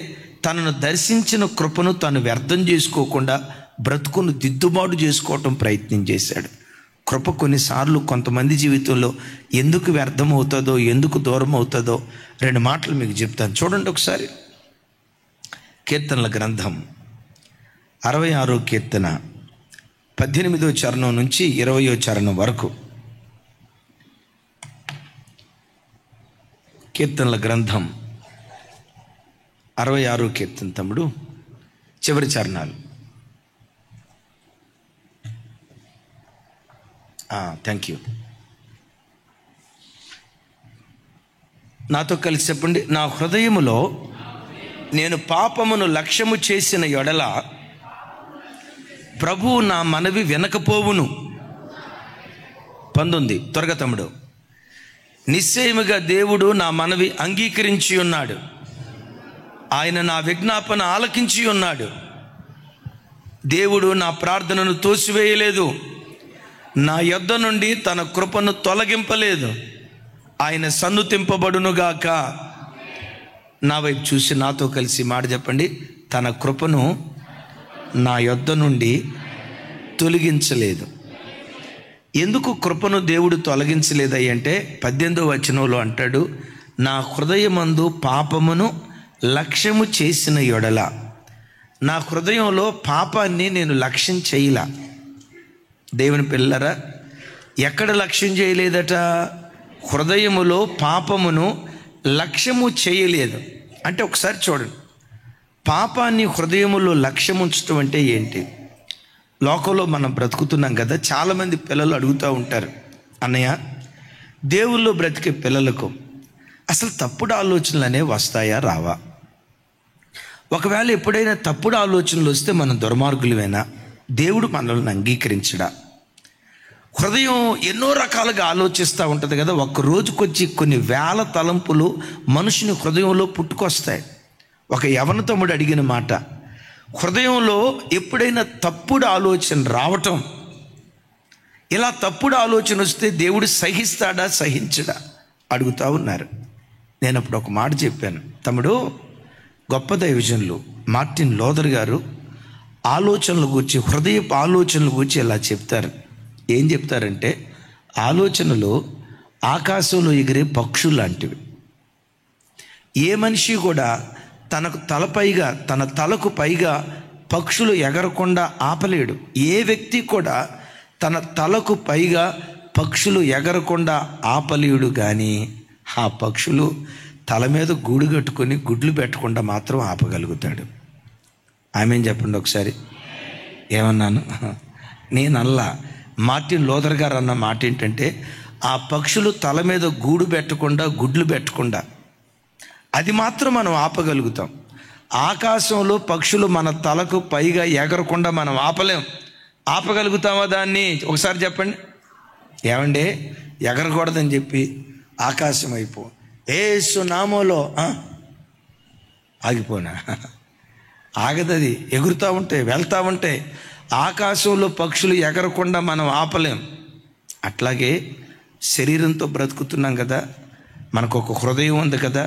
తనను దర్శించిన కృపను తను వ్యర్థం చేసుకోకుండా బ్రతుకును దిద్దుబాటు చేసుకోవటం ప్రయత్నం చేశాడు. కృప కొన్నిసార్లు కొంతమంది జీవితంలో ఎందుకు వ్యర్థమవుతుందో, ఎందుకు దూరం అవుతుందో 2 మాటలు మీకు చెప్తాను. చూడండి ఒకసారి. కీర్తనల గ్రంథం 66వ కీర్తన 18వ చరణం నుంచి 20వ చరణం వరకు. కీర్తనల గ్రంథం 66వ కీర్తన తమ్ముడు చివరి చరణాలు. Thank you. నాతో కలిసి చెప్పండి. నా హృదయములో నేను పాపమును లక్ష్యము చేసిన ఎడల ప్రభువు నా మనవి వినకపోవును. 19 త్వరగా తమ్ముడు. నిశ్చయముగా దేవుడు నా మనవి అంగీకరించి ఉన్నాడు. ఆయన నా విజ్ఞాపన ఆలకించి ఉన్నాడు. దేవుడు నా ప్రార్థనను తోసివేయలేదు. నా యొద్ద నుండి తన కృపను తొలగింపలేదు. ఆయన సన్నుతింపబడునుగాక. నా వైపు చూసి నాతో కలిసి మాట చెప్పండి. తన కృపను నా యొద్ద నుండి తొలగించలేదు. ఎందుకు కృపను దేవుడు తొలగించలేదంటే 18వ వచనంలో అంటాడు, నా హృదయమందు పాపమును లక్ష్యము చేసిన ఎడల. నా హృదయంలో పాపాన్ని నేను లక్ష్యం చేయలా. దేవుని పిల్లరా, ఎక్కడ లక్ష్యం చేయలేదట? హృదయములో పాపమును లక్ష్యము చేయలేదు. అంటే ఒకసారి చూడండి, పాపాన్ని హృదయములో లక్ష్యం ఉంచడం అంటే ఏంటి? లోకంలో మనం బ్రతుకుతున్నాం కదా, చాలామంది పిల్లలు అడుగుతూ ఉంటారు, అన్నయ్య దేవుల్లో బ్రతికే పిల్లలకు అసలు తప్పుడు ఆలోచనలు అనేవి వస్తాయా రావా? ఒకవేళ ఎప్పుడైనా తప్పుడు ఆలోచనలు వస్తే మనం దుర్మార్గులమేనా? దేవుడు మనల్ని అంగీకరించడా? హృదయం ఎన్నో రకాలుగా ఆలోచిస్తూ ఉంటుంది కదా. ఒక్క రోజుకొచ్చి కొన్ని వేల తలంపులు మనుషుని హృదయంలో పుట్టుకొస్తాయి. ఒక యవన తమ్ముడు అడిగిన మాట, హృదయంలో ఎప్పుడైనా తప్పుడు ఆలోచన రావటం, ఇలా తప్పుడు ఆలోచన వస్తే దేవుడు సహిస్తాడా సహించడా అడుగుతూ ఉన్నారు. నేను అప్పుడు ఒక మాట చెప్పాను, తమ్ముడు, గొప్ప దైవజనులు మార్టిన్ లూథర్ గారు ఆలోచనల గురించి, హృదయపు ఆలోచనల గురించి ఇలా చెప్తారు. ఏం చెప్తారంటే, ఆలోచనలు ఆకాశంలో ఎగిరే పక్షులు లాంటివి. ఏ మనిషి కూడా తనకు తలపైగా, తన తలకు పైగా పక్షులు ఎగరకుండా ఆపలేడు. ఏ వ్యక్తి కూడా తన తలకు పైగా పక్షులు ఎగరకుండా ఆపలేడు. కానీ ఆ పక్షులు తల మీద గూడు కట్టుకొని గుడ్లు పెట్టకుండా మాత్రం ఆపగలుగుతాడు. ఆమెన్ చెప్పండి ఒకసారి. ఏమన్నాను? నేనల్లా. మార్టిన్ లూథర్ గారు అన్న మాట ఏంటంటే, ఆ పక్షులు తల మీద గూడు పెట్టకుండా గుడ్లు పెట్టకుండా అది మాత్రం మనం ఆపగలుగుతాం. ఆకాశంలో పక్షులు మన తలకు పైగా ఎగరకుండా మనం ఆపలేం. ఆపగలుగుతామా దాన్ని? ఒకసారి చెప్పండి. ఏమండి, ఎగరకూడదని చెప్పి ఆకాశం వైపు యేసు నామములో ఆగిపోనా? ఆగదది. ఎగురుతూ ఉంటాయి, వెళ్తూ ఉంటాయి. ఆకాశంలో పక్షులు ఎగరకుండా మనం ఆపలేం. అట్లాగే శరీరంతో బ్రతుకుతున్నాం కదా, మనకు ఒక హృదయం ఉంది కదా.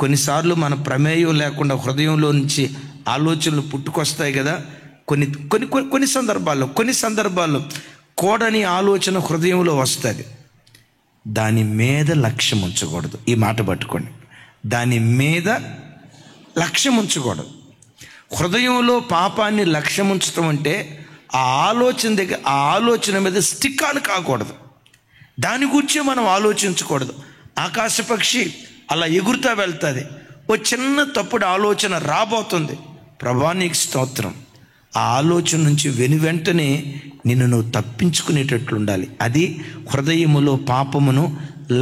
కొన్నిసార్లు మన ప్రమేయం లేకుండా హృదయంలో నుంచి ఆలోచనలు పుట్టుకొస్తాయి కదా. కొన్ని సందర్భాల్లో కోడని ఆలోచన హృదయంలో వస్తుంది. దాని మీద లక్ష్యం ఉంచకూడదు. ఈ మాట పట్టుకోండి, దాని మీద లక్ష్యం ఉంచకూడదు. హృదయంలో పాపాన్ని లక్ష్యం ఉంచడం అంటే ఆ ఆలోచన మీద స్టిక్ ఆన్ కాకూడదు. దాని గురించి మనం ఆలోచించకూడదు. ఆకాశ పక్షి అలా ఎగురుతా వెళ్తుంది, ఓ చిన్న తప్పుడు ఆలోచన రాబోతుంది. ప్రభువా నీకు స్తోత్రం. ఆ ఆలోచన నుంచి వెనువెంటనే నిన్ను నువ్వు తప్పించుకునేటట్లు ఉండాలి. అది హృదయములో పాపమును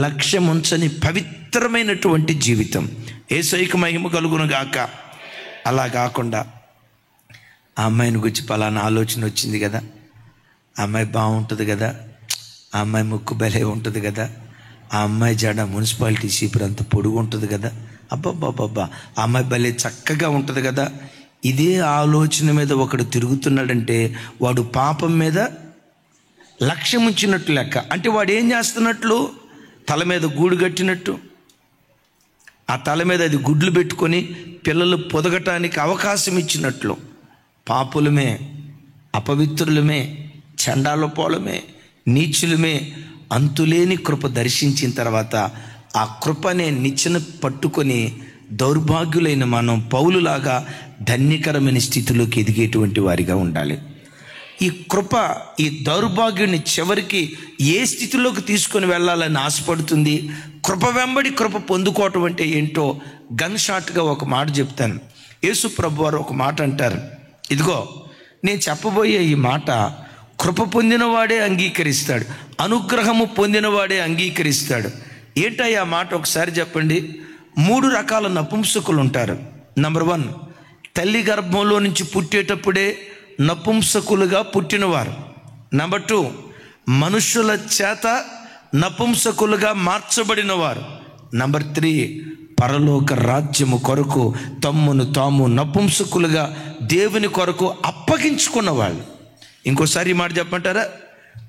లక్ష్యముంచని పవిత్రమైనటువంటి జీవితం. యేసయ్యకు మహిమ కలుగును గాక. అలా కాకుండా ఆ అమ్మాయిని గురించి పలానా ఆలోచన వచ్చింది కదా, ఆ అమ్మాయి బాగుంటుంది కదా, ఆ అమ్మాయి ముక్కు భలే ఉంటుంది కదా, ఆ అమ్మాయి జడ మున్సిపాలిటీ చీపురు అంత పొడుగు ఉంటుంది కదా, అబ్బాబ్బాబ్బా ఆ అమ్మాయి భలే చక్కగా ఉంటుంది కదా. ఇదే ఆలోచన మీద ఒకడు తిరుగుతున్నాడంటే వాడు పాపం మీద లక్ష్యం ఉంచినట్టు లెక్క. అంటే వాడు ఏం చేస్తున్నట్లు? తల మీద గూడు కట్టినట్టు, ఆ తల మీద అది గుడ్లు పెట్టుకొని పిల్లలు పొదగటానికి అవకాశం ఇచ్చినట్లు. పాపులమే, అపవిత్రులమే, చండాలపోలమే, నీచులమే అంతులేని కృప దర్శించిన తర్వాత ఆ కృపనే నిచ్చెన పట్టుకొని దౌర్భాగ్యులైన మనం పౌలులాగా ధన్యకరమైన స్థితిలోకి ఎదిగేటువంటి వారిగా ఉండాలి. ఈ కృప ఈ దౌర్భాగ్యుని చివరికి ఏ స్థితిలోకి తీసుకొని వెళ్ళాలని ఆశపడుతుంది. కృప వెంబడి కృప పొందుకోవటం అంటే ఏంటో గన్ షాట్గా ఒక మాట చెప్తాను. యేసు ప్రభు వారు ఒక మాట అంటారు, ఇదిగో నేను చెప్పబోయే ఈ మాట కృప పొందినవాడే అంగీకరిస్తాడు, అనుగ్రహము పొందినవాడే అంగీకరిస్తాడు. ఏంటయ్యా మాట ఒకసారి చెప్పండి. 3 రకాల నపుంసకులు ఉంటారు. నంబర్ 1, తల్లి గర్భంలో నుంచి పుట్టేటప్పుడే నపుంసకులుగా పుట్టినవారు. నంబర్ 2, మనుషుల చేత నపుంసకులుగా మార్చబడినవారు. నంబర్ 3, పరలోక రాజ్యము కొరకు తమ్మును తాము నపుంసకులుగా దేవుని కొరకు అప్పగించుకున్న వాళ్ళు. ఇంకోసారి ఈ మాట చెప్పమంటారా?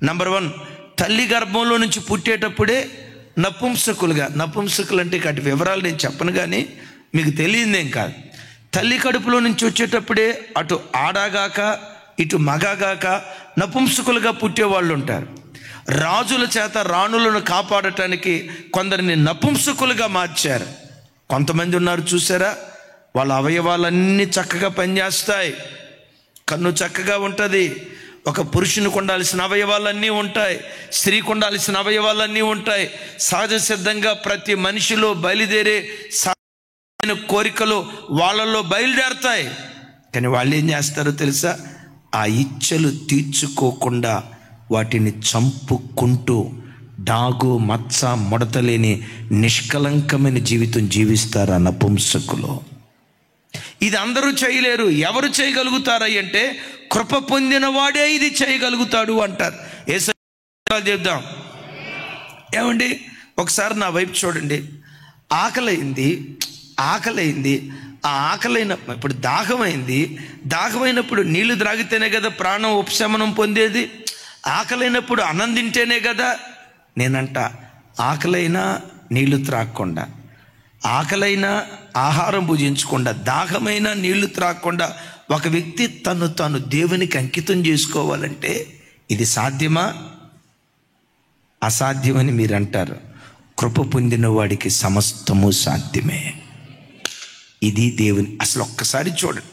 నంబర్ 1, తల్లి గర్భంలో నుంచి పుట్టేటప్పుడే నపుంసకులుగా. నపుంసకులు అంటే అటు వివరాలు నేను చెప్పను, కానీ మీకు తెలియదేం కాదు. తల్లి కడుపులో నుంచి వచ్చేటప్పుడే అటు ఆడగాక ఇటు మగగాక నపుంసకులుగా పుట్టేవాళ్ళు ఉంటారు. రాజుల చేత రాణులను కాపాడటానికి కొందరిని నపుంసకులుగా మార్చారు. కొంతమంది ఉన్నారు చూసారా, వాళ్ళ అవయవాలన్నీ చక్కగా పనిచేస్తాయి, కన్ను చక్కగా ఉంటుంది, ఒక పురుషునికి ఉండాల్సిన అవయవాలన్నీ ఉంటాయి, స్త్రీకి ఉండాల్సిన అవయవాలన్నీ ఉంటాయి. సహజ సిద్ధంగా ప్రతి మనిషిలో బయలుదేరే కోరికలు వాళ్ళల్లో బయలుదేరతాయి. కానీ వాళ్ళు ఏం చేస్తారో తెలుసా? ఆ ఇచ్చలు తీర్చుకోకుండా వాటిని చంపుకుంటూ డాగు మచ్చ ముడతలేని నిష్కలంకమైన జీవితం జీవిస్తారు ఆ నపుంసకులు. ఇది అందరూ చేయలేరు. ఎవరు చేయగలుగుతారా అంటే కృప పొందిన వాడే ఇది చేయగలుగుతాడు అంటారు. యేసయ్య చెప్దాం. ఏమండి ఒకసారి నా వైపు చూడండి. ఆకలైంది, ఆ ఆకలైన ఇప్పుడు దాహమైనప్పుడు నీళ్లు త్రాగితేనే కదా ప్రాణం ఉపశమనం పొందేది. ఆకలైనప్పుడు అన్నం తింటేనే కదా. నేనంట ఆకలైనా నీళ్లు త్రాగకుండా, ఆకలైనా ఆహారం భుజించకుండా, దాహమైన నీళ్లు త్రాగకుండా ఒక వ్యక్తి తను దేవునికి అంకితం చేసుకోవాలంటే ఇది సాధ్యమా? అసాధ్యమని మీరు అంటారు. కృప పొందిన వాడికి సమస్తము సాధ్యమే. ఇది దేవుని. అసలు ఒక్కసారి చూడండి,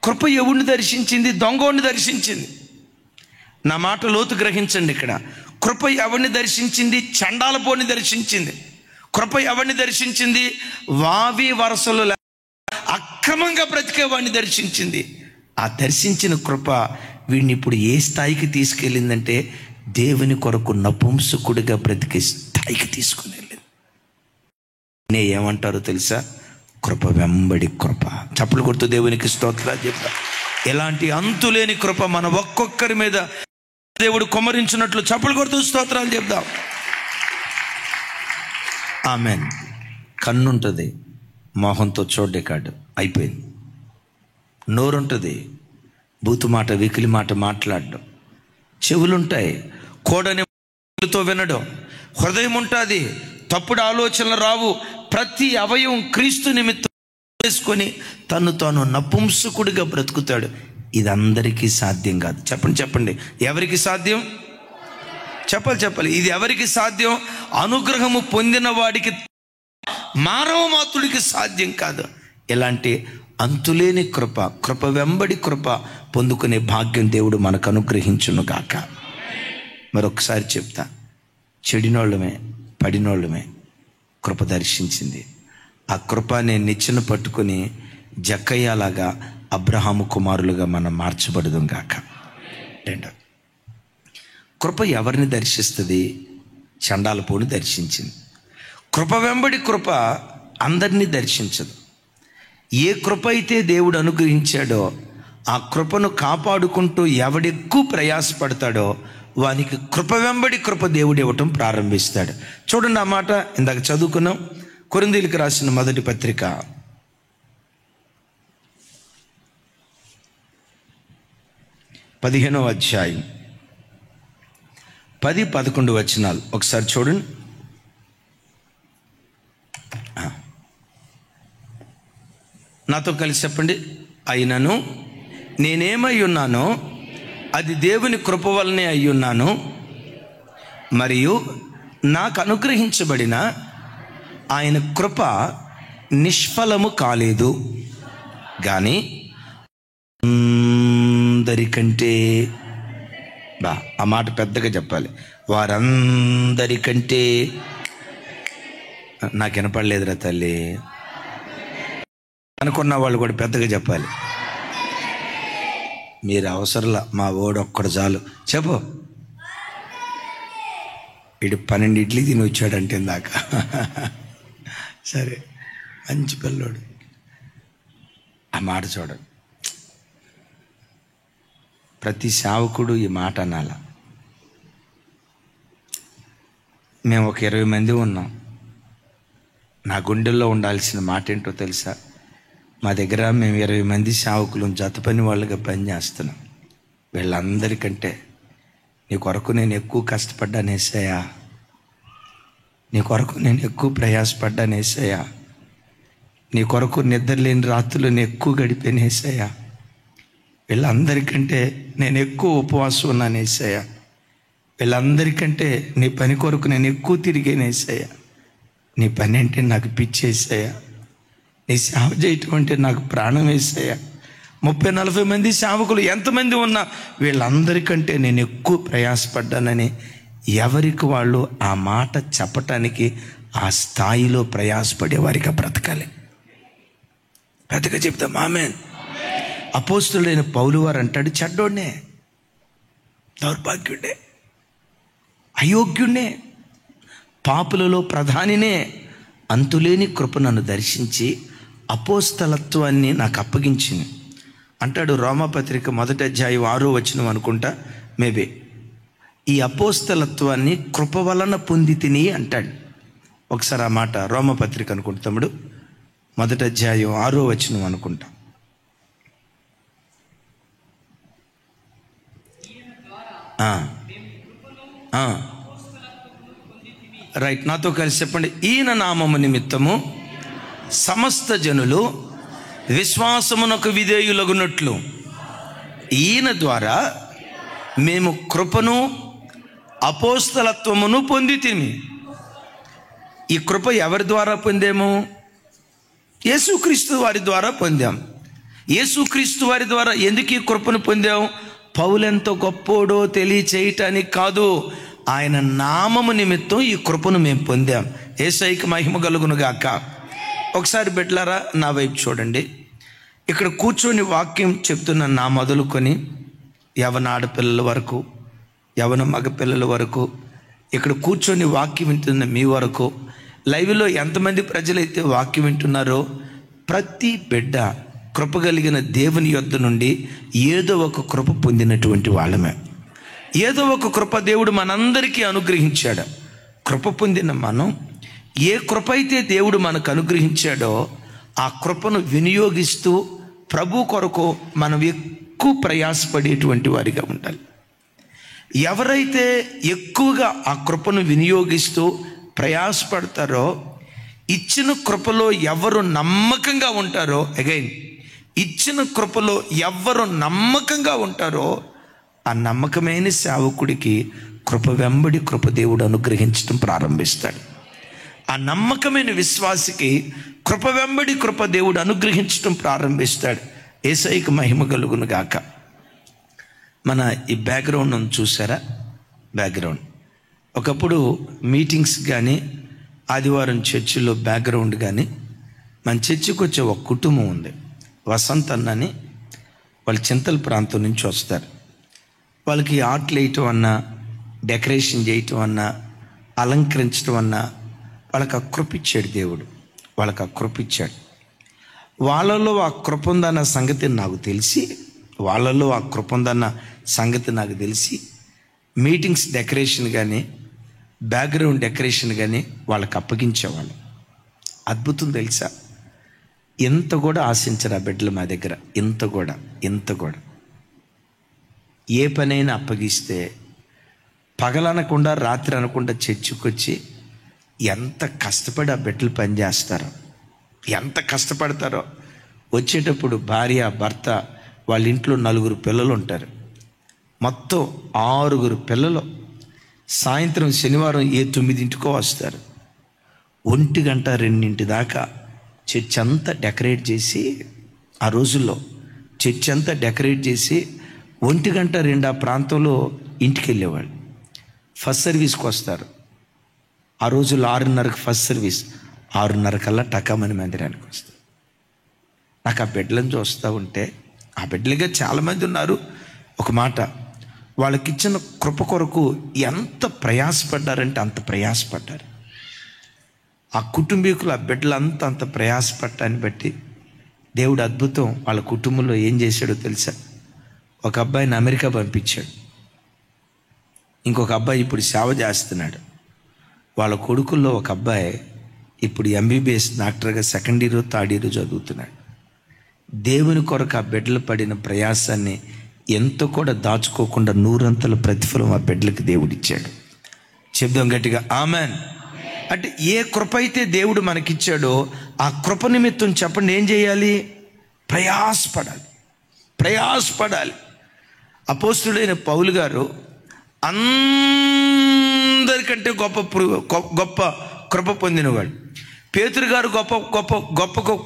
కృప ఎవరిని దర్శించింది? దొంగోడిని దర్శించింది. నా మాట లోతు గ్రహించండి. ఇక్కడ కృప ఎవరిని దర్శించింది? చండాలపోని దర్శించింది. కృప ఎవరిని దర్శించింది? వావి వరసలు అక్రమంగా బ్రతికే వాడిని దర్శించింది. ఆ దర్శించిన కృప వీడిని ఇప్పుడు ఏ స్థాయికి తీసుకెళ్ళిందంటే దేవుని కొరకు నపుంసకుడిగా బ్రతికే స్థాయికి తీసుకుని వెళ్ళింది. ఏమంటారో తెలుసా? కృప వెంబడి కృప. చప్పలు కొడుతూ దేవునికి స్తోత్రాలు చెప్తా. ఎలాంటి అంతులేని కృప మన ఒక్కొక్కరి మీద దేవుడు కుమ్మరించినట్లు చప్పలు కొడుతూ స్తోత్రాలు చెప్దాం. ఆమెన్. కన్ను ఉంటుంది, మోహంతో చూడ్డే కాడు, అయిపోయింది. నోరు ఉంటుంది, బూతు మాట వెకిలి మాట మాట్లాడడం. చెవులుంటాయి, కోడనితో వినడం. హృదయం ఉంటుంది, తప్పుడు ఆలోచనలు రావు. ప్రతి అవయవం క్రీస్తు నిమిత్తం చేసుకొని తను తాను నపుంసకుడిగా బ్రతుకుతాడు. ఇది అందరికీ సాధ్యం కాదు. చెప్పండి ఎవరికి సాధ్యం? చెప్పాలి. ఇది ఎవరికి సాధ్యం? అనుగ్రహము పొందిన వాడికి, మానవ మాతృడికి సాధ్యం కాదు. ఇలాంటి అంతులేని కృప వెంబడి కృప పొందుకునే భాగ్యం దేవుడు మనకు అనుగ్రహించును గాక. మరొకసారి చెప్తా, చెడినోళ్ళమే పడినోళ్ళమే కృప దర్శించింది. ఆ కృప నేను నిచ్చెన పట్టుకుని జక్కయ్యలాగా అబ్రహాము కుమారులుగా మనం మార్చబడదాం గాక. రెండో, కృప ఎవరిని దర్శిస్తుంది? చండాలపోని దర్శించింది. కృప వెంబడి కృప అందరినీ దర్శించదు. ఏ కృప అయితే దేవుడు అనుగ్రహించాడో ఆ కృపను కాపాడుకుంటూ ఎవడెక్కువ ప్రయాసపడతాడో వానికి కృప వెంబడి కృప దేవుడు ఇవ్వటం ప్రారంభిస్తాడు. చూడండి, ఆ మాట ఇందాక చదువుకున్నాం. కొరింథీయులకు రాసిన మొదటి పత్రిక 15వ అధ్యాయం 10-11 వచనాలు ఒకసారి చూడండి. నాతో కలిసి చెప్పండి. అయినను నేనేమై ఉన్నానో అది దేవుని కృప వల్లనే అయ్యున్నాను, మరియు నాకు అనుగ్రహించబడిన ఆయన కృప నిష్ఫలము కాలేదు. కానీ అందరికంటే, ఆ మాట పెద్దగా చెప్పాలి, వారందరికంటే, నాకు వినపడలేదురా తల్లి అనుకున్న వాళ్ళు కూడా పెద్దగా చెప్పాలి. మీరు అవసరంలా, మా ఓడు ఒక్కడు చాలు. చెప్పు. వీడు 12 ఇడ్లీ తిని వచ్చాడంటే ఇందాక. సరే, మంచి పిల్లోడు. ఆ మాట చూడండి. ప్రతి సేవకుడు ఈ మాట అనాల. మేము ఒక 20 మంది ఉన్నాం. నా గుండెల్లో ఉండాల్సిన మాట ఏంటో తెలుసా? మా దగ్గర మేము 20 మంది సేవకులు జత పని వాళ్ళుగా పనిచేస్తున్నాం. వీళ్ళందరికంటే నీ కొరకు నేను ఎక్కువ కష్టపడ్డాను యేసయ్యా, నీ కొరకు నేను ఎక్కువ ప్రయాసపడ్డాను యేసయ్యా, నీ కొరకు నిద్ర లేని రాత్రులు నేను ఎక్కువ గడిపాను యేసయ్యా, వీళ్ళందరికంటే నేను ఎక్కువ ఉపవాసం ఉన్నాను యేసయ్యా, వీళ్ళందరికంటే నీ పని కొరకు నేను ఎక్కువ తిరిగాను యేసయ్యా, నీ పని అంటే నాకు పిచ్చి యేసయ్యా, నీ సేవ చేయటం అంటే నాకు ప్రాణం యేసయ్యా. 30-40 మంది సేవకులు ఎంతమంది ఉన్నా వీళ్ళందరికంటే నేను ఎక్కువ ప్రయాసపడ్డానని ఎవరికి వాళ్ళు ఆ మాట చెప్పటానికి ఆ స్థాయిలో ప్రయాసపడే వారిగా బ్రతకాలి. పెద్దగా చెప్తాం ఆమేన్. అపోస్తులైన పౌలు వారు అంటాడు, చెడ్డోడ్నే, దౌర్భాగ్యుడే, అయోగ్యుడే, పాపులలో ప్రధానినే, అంతులేని కృప నన్ను దర్శించి అపోస్తలత్వాన్ని నాకు అప్పగించింది అంటాడు. రోమాపత్రిక 1వ అధ్యాయం 6వ వచనం అనుకుంటా, మేబీ. ఈ అపోస్తలత్వాన్ని కృప వలన పొంది తిని అంటాడు. ఒకసారి ఆ మాట రోమాపత్రిక అనుకుంటా తమ్ముడు, 1వ అధ్యాయం 6వ వచనం అనుకుంటా. రైట్, నాతో కలిసి చెప్పండి. ఈయన నామము నిమిత్తము సమస్త జనులు విశ్వాసమునకు విధేయులగునట్లు ఈయన ద్వారా మేము కృపను అపోస్తలత్వమును పొందితిమి. ఈ కృప ఎవరి ద్వారా పొందాము? యేసుక్రీస్తు వారి ద్వారా పొందాం. యేసుక్రీస్తు వారి ద్వారా ఎందుకు ఈ కృపను పొందాం? పౌలెంత గొప్పోడో తెలియచేయటానికి కాదు, ఆయన నామము నిమిత్తం ఈ కృపను మేము పొందాం. యేసయ్యకి మహిమ కలుగును గాక. ఒకసారి బిడ్డలారా నా వైపు చూడండి. ఇక్కడ కూర్చొని వాక్యం చెప్తున్న నా మొదలుకొని యవన ఆడపిల్లల వరకు, యవన మగపిల్లల వరకు, ఇక్కడ కూర్చొని వాక్యం వింటున్న మీ వరకు, లైవ్లో ఎంతమంది ప్రజలైతే వాక్యం వింటున్నారో ప్రతి బిడ్డ కృప కలిగిన దేవుని యొద్ద నుండి ఏదో ఒక కృప పొందినటువంటి వాళ్ళమే. ఏదో ఒక కృప దేవుడు మనందరికీ అనుగ్రహించాడు. కృప పొందిన మనం ఏ కృప అయితే దేవుడు మనకు అనుగ్రహించాడో ఆ కృపను వినియోగిస్తూ ప్రభు కొరకు మనం ఎక్కువ ప్రయాసపడేటువంటి వారిగా ఉండాలి. ఎవరైతే ఎక్కువగా ఆ కృపను వినియోగిస్తూ ప్రయాసపడతారో, ఇచ్చిన కృపలో ఎవరు నమ్మకంగా ఉంటారో, అగైన్ ఇచ్చిన కృపలో ఎవరు నమ్మకంగా ఉంటారో ఆ నమ్మకమైన సేవకుడికి కృప వెంబడి కృప దేవుడు అనుగ్రహించడం ప్రారంభిస్తాడు. ఆ నమ్మకమైన విశ్వాసికి కృప వెంబడి కృప దేవుడు అనుగ్రహించడం ప్రారంభిస్తాడు. యేసయ్యకు మహిమ కలుగును గాక. మన ఈ బ్యాక్గ్రౌండ్ చూసారా? బ్యాక్గ్రౌండ్ ఒకప్పుడు మీటింగ్స్ కానీ ఆదివారం చర్చిలో బ్యాక్గ్రౌండ్ కానీ, మన చర్చికి వచ్చే ఒక కుటుంబం ఉంది, వసంత్ అన్నని. వాళ్ళు చింతల ప్రాంతం నుంచి వస్తారు. వాళ్ళకి ఆర్ట్లు వేయటం అన్నా, డెకరేషన్ చేయటం అన్నా, అలంకరించడం అన్నా వాళ్ళకి ఆ కృప ఇచ్చాడు దేవుడు. వాళ్ళకి ఆ కృప ఇచ్చాడు. వాళ్ళలో ఆ కృప ఉందన్న సంగతి నాకు తెలిసి, మీటింగ్స్ డెకరేషన్ కానీ బ్యాక్గ్రౌండ్ డెకరేషన్ కానీ వాళ్ళకి అప్పగించేవాళ్ళు. అద్భుతం తెలుసా? ఎంత కూడా ఆశించరు ఆ బిడ్డలు మా దగ్గర. ఇంత కూడా ఏ పనైనా అప్పగిస్తే పగలనకుండా రాత్రి అనకుండా చర్చికి వచ్చి ఎంత కష్టపడి ఆ బిడ్డలు పనిచేస్తారో, ఎంత కష్టపడతారో. వచ్చేటప్పుడు భార్య, భర్త, వాళ్ళ ఇంట్లో 4 పిల్లలు ఉంటారు. మొత్తం 6 పిల్లలు. సాయంత్రం శనివారం 9 వస్తారు. 1 గంట 2 దాకా చర్చ్ అంతా డెకరేట్ చేసి, ఆ రోజుల్లో చర్చ్ అంతా డెకరేట్ చేసి 1 గంట 2 ఆ ప్రాంతంలో ఇంటికి వెళ్ళేవాళ్ళు. ఫస్ట్ సర్వీస్కి వస్తారు. ఆ రోజుల్లో 6:30కి ఫస్ట్ సర్వీస్, 6:30 కల్లా టకామని మందిరానికి వస్తారు. నాకు ఆ బిడ్డలను చూస్తూ ఉంటే, ఆ బిడ్డలుగా చాలామంది ఉన్నారు. ఒక మాట, వాళ్ళకిచ్చిన కృప కొరకు ఎంత ప్రయాసపడ్డారంటే అంత ప్రయాసపడ్డారు. ఆ కుటుంబీకులు, ఆ బిడ్డలంతా అంత ప్రయాసపడ్డాన్ని బట్టి దేవుడు అద్భుతం వాళ్ళ కుటుంబంలో ఏం చేశాడో తెలుసా? ఒక అబ్బాయిని అమెరికా పంపించాడు. ఇంకొక అబ్బాయి ఇప్పుడు సేవ చేస్తున్నాడు. వాళ్ళ కొడుకుల్లో ఒక అబ్బాయి ఇప్పుడు MBBS డాక్టర్గా 2nd ఇయర్ 3rd ఇయర్ చదువుతున్నాడు. దేవుని కొరకు ఆ బిడ్డలు పడిన ప్రయాసాన్ని ఎంత కూడా దాచుకోకుండా 100 ప్రతిఫలం ఆ బిడ్డలకు దేవుడిచ్చాడు. చెప్దాం గట్టిగా ఆమెన్. అంటే ఏ కృప అయితే దేవుడు మనకిచ్చాడో ఆ కృప నిమిత్తం చెప్పండి ఏం చేయాలి? ప్రయాసపడాలి. అపోస్తుడైన పౌలు గారు అందరికంటే గొప్ప కృప పొందినవాడు. పేతురు గారు గొప్ప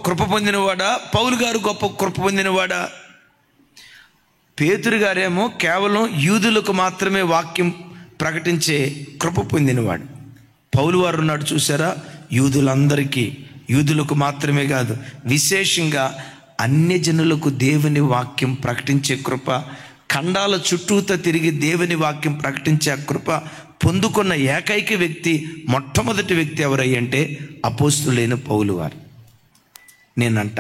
కృప పొందినవాడా? పౌలు గారు గొప్ప కృప పొందినవాడా? పేతురు గారేమో కేవలం యూదులకు మాత్రమే వాక్యం ప్రకటించే కృప పొందినవాడు. పౌలు వారు ఉన్నాడు చూసారా? యూదులందరికీ, యూదులకు మాత్రమే కాదు, విశేషంగా అన్యజనులకు దేవుని వాక్యం ప్రకటించే కృప, ఖండాల చుట్టూతా తిరిగి దేవుని వాక్యం ప్రకటించే కృప పొందుకున్న ఏకైక వ్యక్తి, మొట్టమొదటి వ్యక్తి ఎవరయ్యంటే అపోస్తులైన పౌలు వారు. నేనంట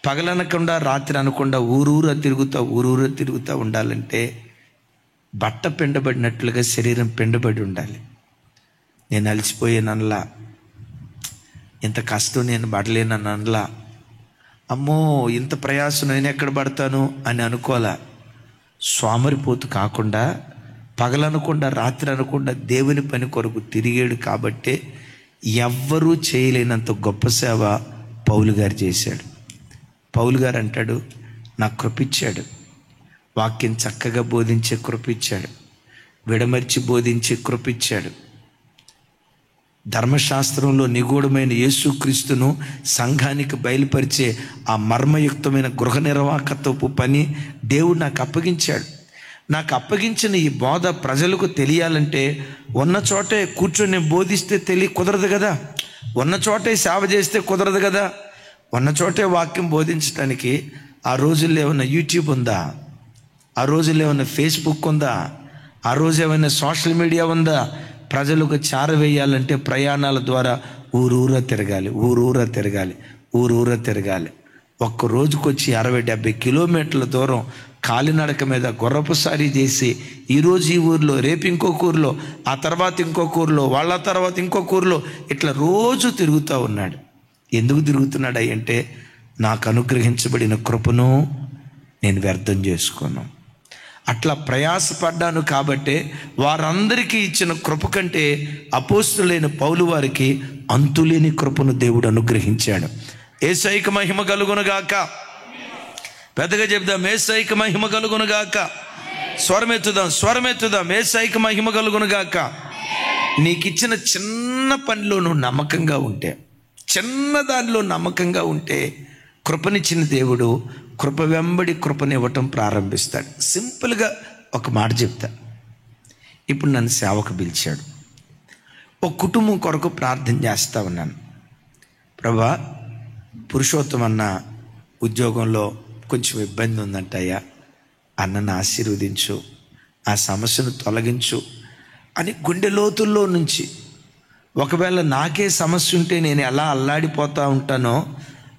పగలనకుండా రాత్రి అనకుండా ఊరూరా తిరుగుతూ ఉండాలంటే బట్ట పిండబడినట్లుగా శరీరం పిండబడి ఉండాలి. నేను అలసిపోయానల్లా, ఇంత కష్టం నేను పడలేనల్లా, అమ్మో ఇంత ప్రయాసం నేను ఎక్కడ పడతాను అని అనుకోవాలా. సోమరిపోతు కాకుండా పగలనకుండా రాత్రి అనకుండా దేవుని పని కొరకు తిరిగాడు. కాబట్టే ఎవ్వరూ చేయలేనంత గొప్ప సేవ పౌలు గారు చేశాడు. పౌలు గారు అంటాడు, నాకు కృపిచ్చాడు, వాక్యం చక్కగా బోధించే కృపిచ్చాడు, విడమర్చి బోధించే కృపిచ్చాడు, ధర్మశాస్త్రంలో నిగూఢమైన యేసుక్రీస్తును సంఘానికి బయలుపరిచే ఆ మర్మయుక్తమైన గృహ నిర్వాహకత్వపు పని దేవుడు నాకు అప్పగించాడు. నాకు అప్పగించిన ఈ బోధ ప్రజలకు తెలియాలంటే ఉన్న చోటే కూర్చొని బోధిస్తే కుదరదు కదా, ఉన్న చోటే సేవ చేస్తే కుదరదు కదా. ఉన్న చోటే వాక్యం బోధించడానికి ఆ రోజుల్లో ఏమైనా యూట్యూబ్ ఉందా? ఆ రోజుల్లో ఏమైనా ఫేస్బుక్ ఉందా? ఆ రోజు ఏమైనా సోషల్ మీడియా ఉందా? ప్రజలకు చేరవేయాలంటే ప్రయాణాల ద్వారా ఊరూరా తిరగాలి. ఒక్క రోజుకొచ్చి 60-70 కిలోమీటర్ల దూరం కాలినడక మీద గుర్రపు సారీ చేసి ఈరోజు ఈ ఊర్లో, రేపు ఇంకొక ఊర్లో, ఆ తర్వాత ఇంకొక ఊర్లో, వాళ్ళ తర్వాత ఇంకొక ఊర్లో ఇట్లా రోజు తిరుగుతూ ఉన్నాడు. ఎందుకు తిరుగుతున్నాడు అంటే, నాకు అనుగ్రహించబడిన కృపను నేను వ్యర్థం చేసుకోను. అట్లా ప్రయాసపడ్డాను కాబట్టే వారందరికీ ఇచ్చిన కృప కంటే అపోస్తులైన పౌలు వారికి అంతులేని కృపను దేవుడు అనుగ్రహించాడు. యేసయ్యకు మహిమ కలుగునుగాక. పెద్దగా చెప్దాం, యేసయ్యకు మహిమ కలుగునుగాక. స్వరమెత్తుదాం. యేసయ్యకు మహిమ కలుగునుగాక. నీకు ఇచ్చిన చిన్న పనిలో నువ్వు నమ్మకంగా ఉంటే, చిన్న దానిలో నమ్మకంగా ఉంటే, కృపనిచ్చిన దేవుడు కృప వెంబడి కృపనివ్వటం ప్రారంభిస్తాడు. సింపుల్గా ఒక మాట చెప్తా. ఇప్పుడు నన్ను సేవకు పిలిచాడు. ఒక కుటుంబం కొరకు ప్రార్థన చేస్తూ ఉన్నాను. ప్రభా, పురుషోత్తం అన్న ఉద్యోగంలో కొంచెం ఇబ్బంది ఉందంటయ్యా, అన్నను ఆశీర్వదించు, ఆ సమస్యను తొలగించు అని గుండె లోతుల్లో నుంచి, ఒకవేళ నాకే సమస్య ఉంటే నేను ఎలా అల్లాడిపోతూ ఉంటానో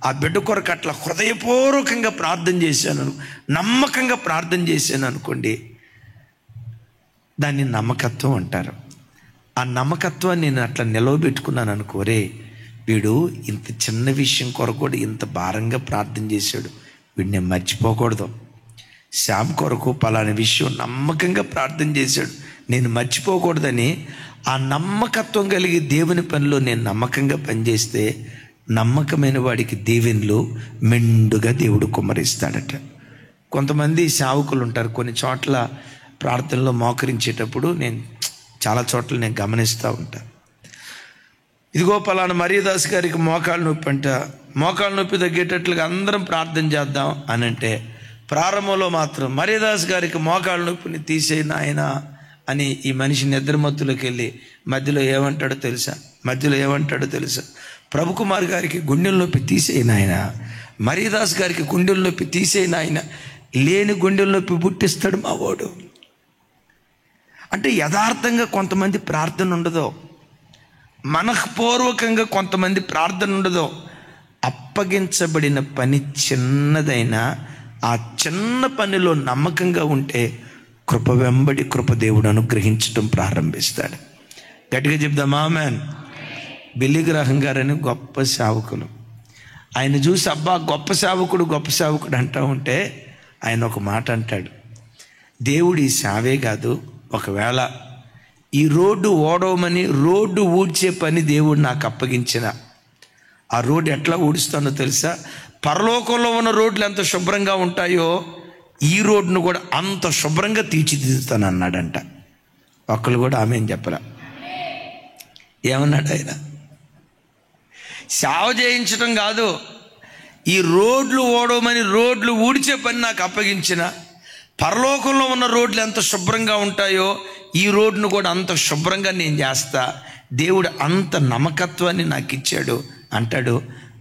ఆ బిడ్డ కొరకు అట్లా హృదయపూర్వకంగా ప్రార్థన చేశాను, నమ్మకంగా ప్రార్థన చేశాను అనుకోండి, దాన్ని నమ్మకత్వం అంటారు. ఆ నమ్మకత్వాన్ని నేను అట్లా నిలవబెట్టుకున్నాను అనుకోరే, వీడు ఇంత చిన్న విషయం కొరకు కూడా ఇంత భారంగా ప్రార్థన చేశాడు, వీడిని నేను మర్చిపోకూడదు. శ్యామ్ కొరకు పలానా విషయం నమ్మకంగా ప్రార్థన చేశాడు, నేను మర్చిపోకూడదని ఆ నమ్మకత్వం కలిగి దేవుని పనిలో నేను నమ్మకంగా పనిచేస్తే నమ్మకమైన వాడికి దీవెనలు మెండుగా దేవుడు కుమ్మరిస్తాడట. కొంతమంది సేవకులు ఉంటారు, కొన్ని చోట్ల ప్రార్థనలో మోకరించేటప్పుడు చాలా చోట్ల నేను గమనిస్తూ ఉంటాను. ఇదిగో పలానా మరియదాస్ గారికి మోకాళ్ళ నొప్పి అంట, మోకాళ్ళ నొప్పి తగ్గేటట్లుగా అందరం ప్రార్థన చేద్దాం అని అంటే, ప్రారంభంలో మాత్రం మరియదాస్ గారికి మోకాళ్ళ నొప్పిని తీసేయి నాయనా అని ఈ మనిషి నిద్రమత్తులోకి వెళ్ళి మధ్యలో ఏమంటాడో తెలుసా, ప్రభుకుమార్ గారికి గుండెల నొప్పి తీసేయి నాయన, మరియదాస్ గారికి గుండెల నొప్పి తీసేయి నాయన, లేని గుండెల నొప్పి పుట్టిస్తాడు మా వాడు. అంటే యథార్థంగా కొంతమంది ప్రార్థన ఉండదో, మనఃపూర్వకంగా కొంతమంది ప్రార్థన ఉండదో. అప్పగించబడిన పని చిన్నదైనా ఆ చిన్న పనిలో నమ్మకంగా ఉంటే కృప వెంబడి కృప దేవుడు అనుగ్రహించడం ప్రారంభిస్తాడు. గట్టిగా చెప్దాం ఆమేన్. బిల్లీ గ్రాహం గారని గొప్ప సేవకులు, ఆయన చూసి అబ్బా గొప్ప సేవకుడు అంటూ ఉంటే ఆయన ఒక మాట అంటాడు, దేవుడు ఈ సేవే కాదు, ఒకవేళ ఈ రోడ్డు ఓడవమని రోడ్డు ఊడ్చే పని దేవుడు నాకు అప్పగించిన, ఆ రోడ్డు ఎట్లా ఊడుస్తానో తెలుసా, పరలోకంలో ఉన్న రోడ్లు ఎంత శుభ్రంగా ఉంటాయో ఈ రోడ్డును కూడా అంత శుభ్రంగా తీర్చిదిద్దుతాను అన్నాడంట. ఒక్కళ్ళు కూడా ఆమెను చెప్పరా. ఏమన్నాడు ఆయన? సేవ చేయించడం కాదు, ఈ రోడ్లు ఓడమని రోడ్లు ఊడ్చే పని నాకు అప్పగించిన, పరలోకంలో ఉన్న రోడ్లు ఎంత శుభ్రంగా ఉంటాయో ఈ రోడ్డును కూడా అంత శుభ్రంగా నేను చేస్తా, దేవుడు అంత నమ్మకత్వాన్ని నాకు ఇచ్చాడు అంటాడు.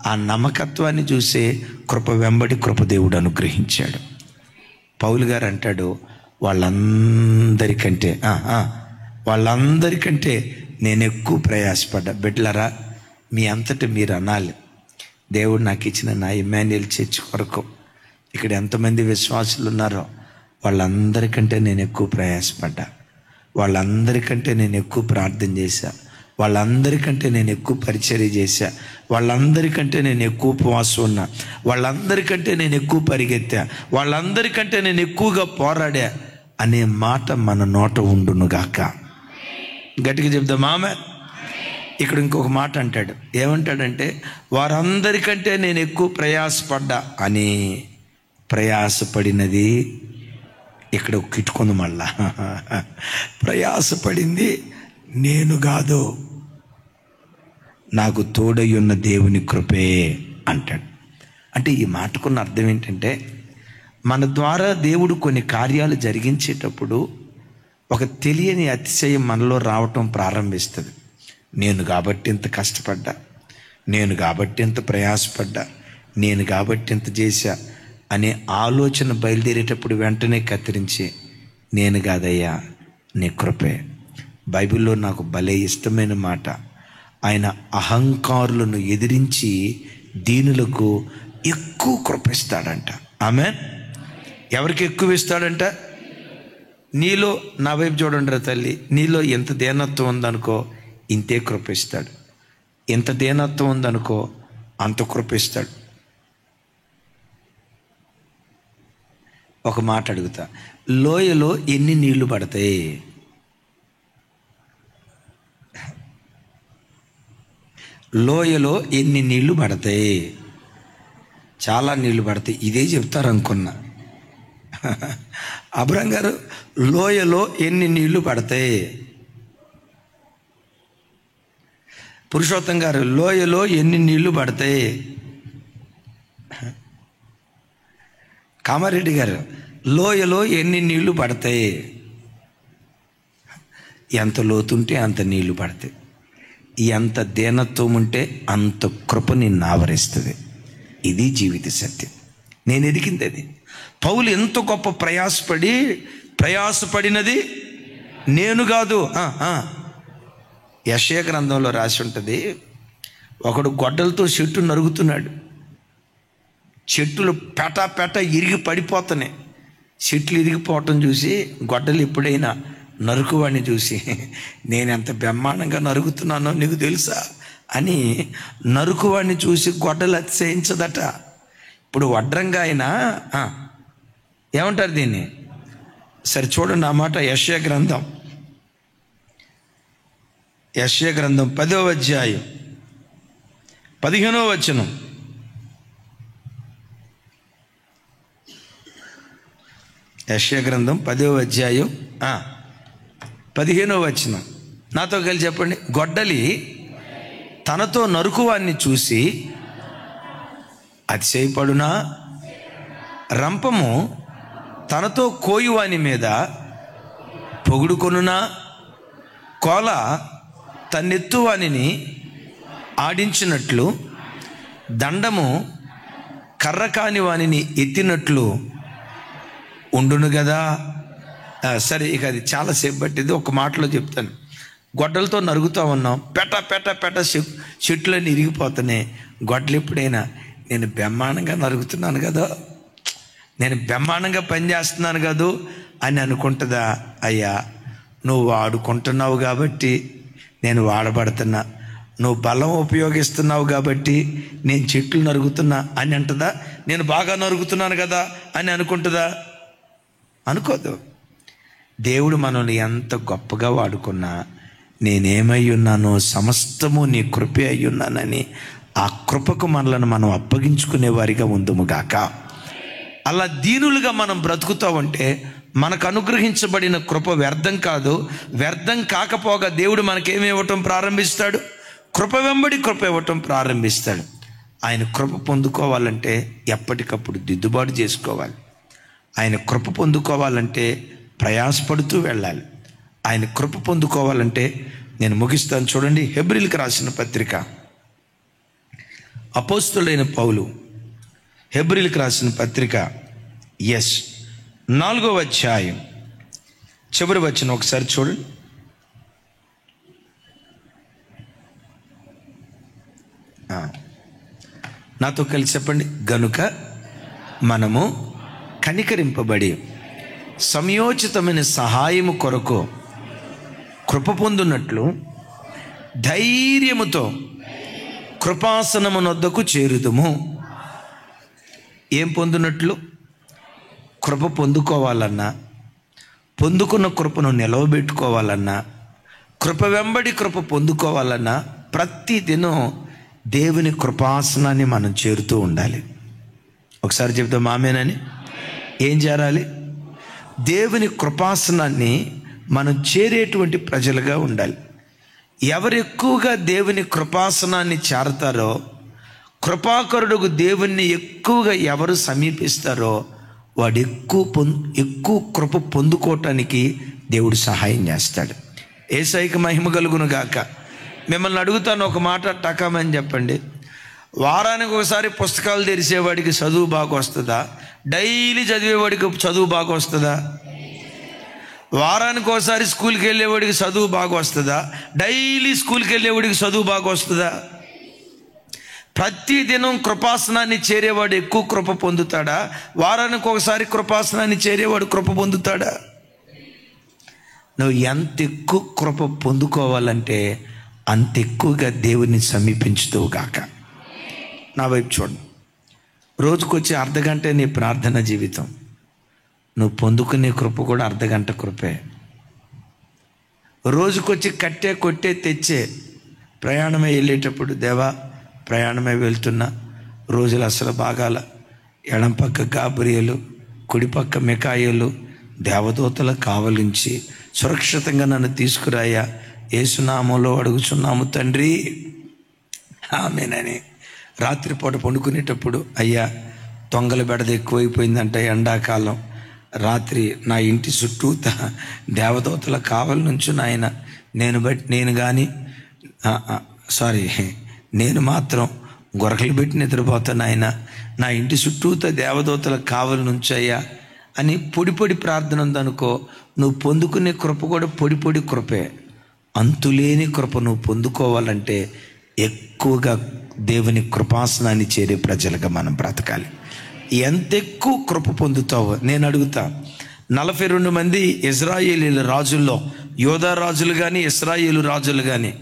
ఆ నమ్మకత్వాన్ని చూసే కృప వెంబడి కృప దేవుడు అనుగ్రహించాడు. పౌలు గారు అంటాడు, వాళ్ళందరికంటే నేను ఎక్కువ ప్రయాసపడ్డా. బిడ్డలారా, మీ అంతటి మీరు అనాలి, దేవుడు నాకు ఇచ్చిన నా ఇమ్మాన్యుయల్ చర్చ్ కొరకు ఇక్కడ ఎంతమంది విశ్వాసులు ఉన్నారో వాళ్ళందరికంటే నేను ఎక్కువ ప్రయాసపడ్డా, వాళ్ళందరికంటే నేను ఎక్కువ ప్రార్థన చేశా, వాళ్ళందరికంటే నేను ఎక్కువ పరిచర్య చేశా, వాళ్ళందరికంటే నేను ఎక్కువ ఉపవాసం ఉన్నా, వాళ్ళందరికంటే నేను ఎక్కువ పరిగెత్తా, వాళ్ళందరికంటే నేను ఎక్కువగా పోరాడా అనే మాట మన నోట ఉండునుగాక. గట్టిగా చెప్దాం ఆమె. ఇక్కడ ఇంకొక మాట అంటాడు, ఏమంటాడంటే వారందరికంటే నేను ఎక్కువ ప్రయాసపడ్డా అని. ప్రయాసపడినది ఇక్కడ కిట్టుకుంది, మళ్ళా ప్రయాసపడింది నేను కాదు, నాకు తోడయ్యున్న దేవుని కృపే అంటాడు. అంటే ఈ మాటకున్న అర్థం ఏంటంటే, మన ద్వారా దేవుడు కొన్ని కార్యాలు జరిగించేటప్పుడు ఒక తెలియని అతిశయం మనలో రావటం ప్రారంభిస్తుంది. నేను కాబట్టి ఇంత కష్టపడ్డా, నేను కాబట్టి ఇంత ప్రయాసపడ్డా, నేను కాబట్టి ఇంత చేశా అనే ఆలోచన బయలుదేరేటప్పుడు వెంటనే కత్తిరించి, నేను కాదయ్యా నీ కృపే. బైబిల్లో నాకు భలే ఇష్టమైన మాట, ఆయన అహంకారులను ఎదిరించి దీనులకు ఎక్కువ కృపిస్తాడంట. ఆమెన్. ఎవరికి ఎక్కువ ఇస్తాడంట? నీలో, నా వైపు చూడండి తల్లి, నీలో ఎంత దీనత్వం ఉందనుకో ఇంతే కృప ఇస్తాడు. ఎంత దీనత్వం ఉందనుకో అంత కృప ఇస్తాడు. ఒక మాట అడుగుతా, లోయలో ఎన్ని నీళ్లు పడతాయి? లోయలో ఎన్ని నీళ్లు పడతాయి? చాలా నీళ్లు పడతాయి. ఇదే చెప్తారు అనుకున్నా. అబ్రహం గారు, లోయలో ఎన్ని నీళ్లు పడతాయి? పురుషోత్తం గారు, లోయలో ఎన్ని నీళ్లు పడతాయి? కామారెడ్డి గారు, లోయలో ఎన్ని నీళ్లు పడతాయి? ఎంత లోతుంటే అంత నీళ్లు పడతాయి. ఎంత దీనత్వం ఉంటే అంత కృప నిన్ను ఆవరిస్తుంది. ఇది జీవిత సత్యం. నేను ఎదిగింది అది. పౌలు ఎంత గొప్ప ప్రయాసపడినది నేను కాదు. యెషయా గ్రంథంలో రాసి ఉంటుంది, ఒకడు గొడ్డలతో చెట్టు నరుగుతున్నాడు. చెట్టులు పెట ఇరిగి పడిపోతున్నాయి. చెట్లు ఇరిగిపోవటం చూసి గొడ్డలు ఎప్పుడైనా నరుకువాడిని చూసి, నేను ఎంత బ్రహ్మాండంగా నరుగుతున్నానో నీకు తెలుసా అని నరుకువాడిని చూసి గొడ్డలు అతిశయించదట. ఇప్పుడు వడ్రంగా అయినా ఏమంటారు దీన్ని? సరే చూడండి ఆ మాట. యెషయా గ్రంథం 10వ అధ్యాయం 15వ వచనం. యెషయా గ్రంథం 10వ అధ్యాయం 15వ వచనం. నాతో కలిసి చెప్పండి. గొడ్డలి తనతో నరుకువాన్ని చూసి అతిశయపడునా? రంపము తనతో కోయువాని మీద పొగుడుకొనునా? కోల తన్నెత్తువానిని ఆడించినట్లు, దండము కర్ర కాని వానిని ఎత్తినట్లు ఉండును కదా. సరే, ఇక అది చాలాసేపు పట్టింది. ఒక మాటలో చెప్తాను. గొడ్డలతో నరుగుతూ ఉన్నాం, పెట చెట్లన్నీ ఇరిగిపోతున్నాయి. గొడ్డలు ఎప్పుడైనా నేను బ్రహ్మాండంగా నరుగుతున్నాను కదా, నేను బ్రహ్మాండంగా పనిచేస్తున్నాను కదా అని అనుకుంటుందా? అయ్యా, నువ్వు వాడుకుంటున్నావు కాబట్టి నేను వాడబడుతున్నా, నువ్వు బలం ఉపయోగిస్తున్నావు కాబట్టి నేను చెట్లు నరుగుతున్నా అని అంటుందా? నేను బాగా నరుగుతున్నాను కదా అని అనుకుంటుందా? అనుకోదు. దేవుడు మనల్ని ఎంత గొప్పగా వాడుకున్నా, నేనేమై ఉన్నానో సమస్తము నీ కృపే అయ్యున్నానని ఆ కృపకు మనలను మనం అప్పగించుకునే వారిగా ఉందుముగాక. అలా దీనులుగా మనం బ్రతుకుతూ ఉంటే మనకు అనుగ్రహించబడిన కృప వ్యర్థం కాదు. వ్యర్థం కాకపోగా దేవుడు మనకేమి ఇవ్వటం ప్రారంభిస్తాడు? కృప వెంబడి కృప ఇవ్వటం ప్రారంభిస్తాడు. ఆయన కృప పొందుకోవాలంటే ఎప్పటికప్పుడు దిద్దుబాటు చేసుకోవాలి. ఆయన కృప పొందుకోవాలంటే ప్రయాసపడుతూ వెళ్ళాలి. ఆయన కృప పొందుకోవాలంటే, నేను ముగిస్తాను చూడండి. హెబ్రీయులకు రాసిన పత్రిక, అపోస్తలుడైన పౌలు హెబ్రీయులకు రాసిన పత్రిక 4వ అధ్యాయం చివరి వచనం ఒకసారి చూడండి. నాతో కలిసి చెప్పండి. గనుక మనము కనికరింపబడి సమయోచితమైన సహాయము కొరకు కృప పొందునట్లు ధైర్యముతో కృపాసనమునొద్దకు చేరుదుము. ఏం పొందునట్లు? కృప పొందుకోవాలన్నా, పొందుకున్న కృపను నిలవబెట్టుకోవాలన్నా, కృప వెంబడి కృప పొందుకోవాలన్నా ప్రతి దినం దేవుని కృపాసనాన్ని మనం చేరుతూ ఉండాలి. ఒకసారి చెప్తాం ఆమేనని. ఏం చేరాలి? దేవుని కృపాసనాన్ని మనం చేరేటువంటి ప్రజలుగా ఉండాలి. ఎవరు ఎక్కువగా దేవుని కృపాసనాన్ని చేరతారో, కృపాకరుడుకు దేవుణ్ణి ఎక్కువగా ఎవరు సమీపిస్తారో వాడు ఎక్కువ కృప పొందుకోవటానికి దేవుడు సహాయం చేస్తాడు. యేసయ్యకి మహిమ కలుగును గాక. మిమ్మల్ని అడుగుతాను, ఒక మాట టకామని చెప్పండి. వారానికి ఒకసారి పుస్తకాలు తెరిచేవాడికి చదువు బాగా వస్తుందా? డైలీ చదివేవాడికి చదువు బాగా వస్తుందా? వారానికి ఒకసారి స్కూల్కి వెళ్ళేవాడికి చదువు బాగా వస్తుందా? డైలీ స్కూల్కి వెళ్ళేవాడికి చదువు బాగా వస్తుందా? ప్రతిదినం కృపాసనాన్ని చేరేవాడు ఎక్కువ కృప పొందుతాడా? వారానికి ఒకసారి కృపాసనాన్ని చేరేవాడు కృప పొందుతాడా? నువ్వు ఎంత ఎక్కువ కృప పొందుకోవాలంటే అంత ఎక్కువగా దేవుని సమీపించుతావు గాక. నా వైపు చూడండి. రోజుకొచ్చే అర్ధగంట నీ ప్రార్థన జీవితం. నువ్వు పొందుకునే కృప కూడా అర్ధగంట కృపే. రోజుకొచ్చి కట్టే కొట్టే తెచ్చే ప్రయాణమే వెళ్ళేటప్పుడు, దేవా ప్రయాణమే వెళ్తున్నా, రోజులు అసలు బాగాల, ఎడం పక్క గాబ్రియేలు, కుడిపక్క మికాయేలు దేవదూతల కావలించి సురక్షితంగా నన్ను తీసుకురాయా, యేసునామంలో అడుగుచున్నాము తండ్రి, ఆమేనని రాత్రిపూట పండుకునేటప్పుడు, అయ్యా దొంగల బెడద ఎక్కువైపోయిందంట, ఎండాకాలం రాత్రి నా ఇంటి చుట్టూత దేవదూతల కావలి నుంచి నాయన, నేను మాత్రం గొరకలు పెట్టి నిద్రపోతాను ఆయన, నా ఇంటి చుట్టూత దేవదూతల కావలి నుంచయ్యా అని పొడి పొడి ప్రార్థన ఉందనుకో, నువ్వు పొందుకునే కృప కూడా పొడి పొడి కృపే. అంతులేని కృప నువ్వు పొందుకోవాలంటే ఎక్కువగా దేవుని కృపాసనాన్ని చేరే ప్రజలుగా మనం బ్రతకాలి. ఎంత ఎక్కువ కృప పొందుతావో నేను అడుగుతా. 42 మంది ఇశ్రాయేలీల రాజుల్లో, యోధా రాజులు కానీ ఇశ్రాయేలు రాజులు కానీ,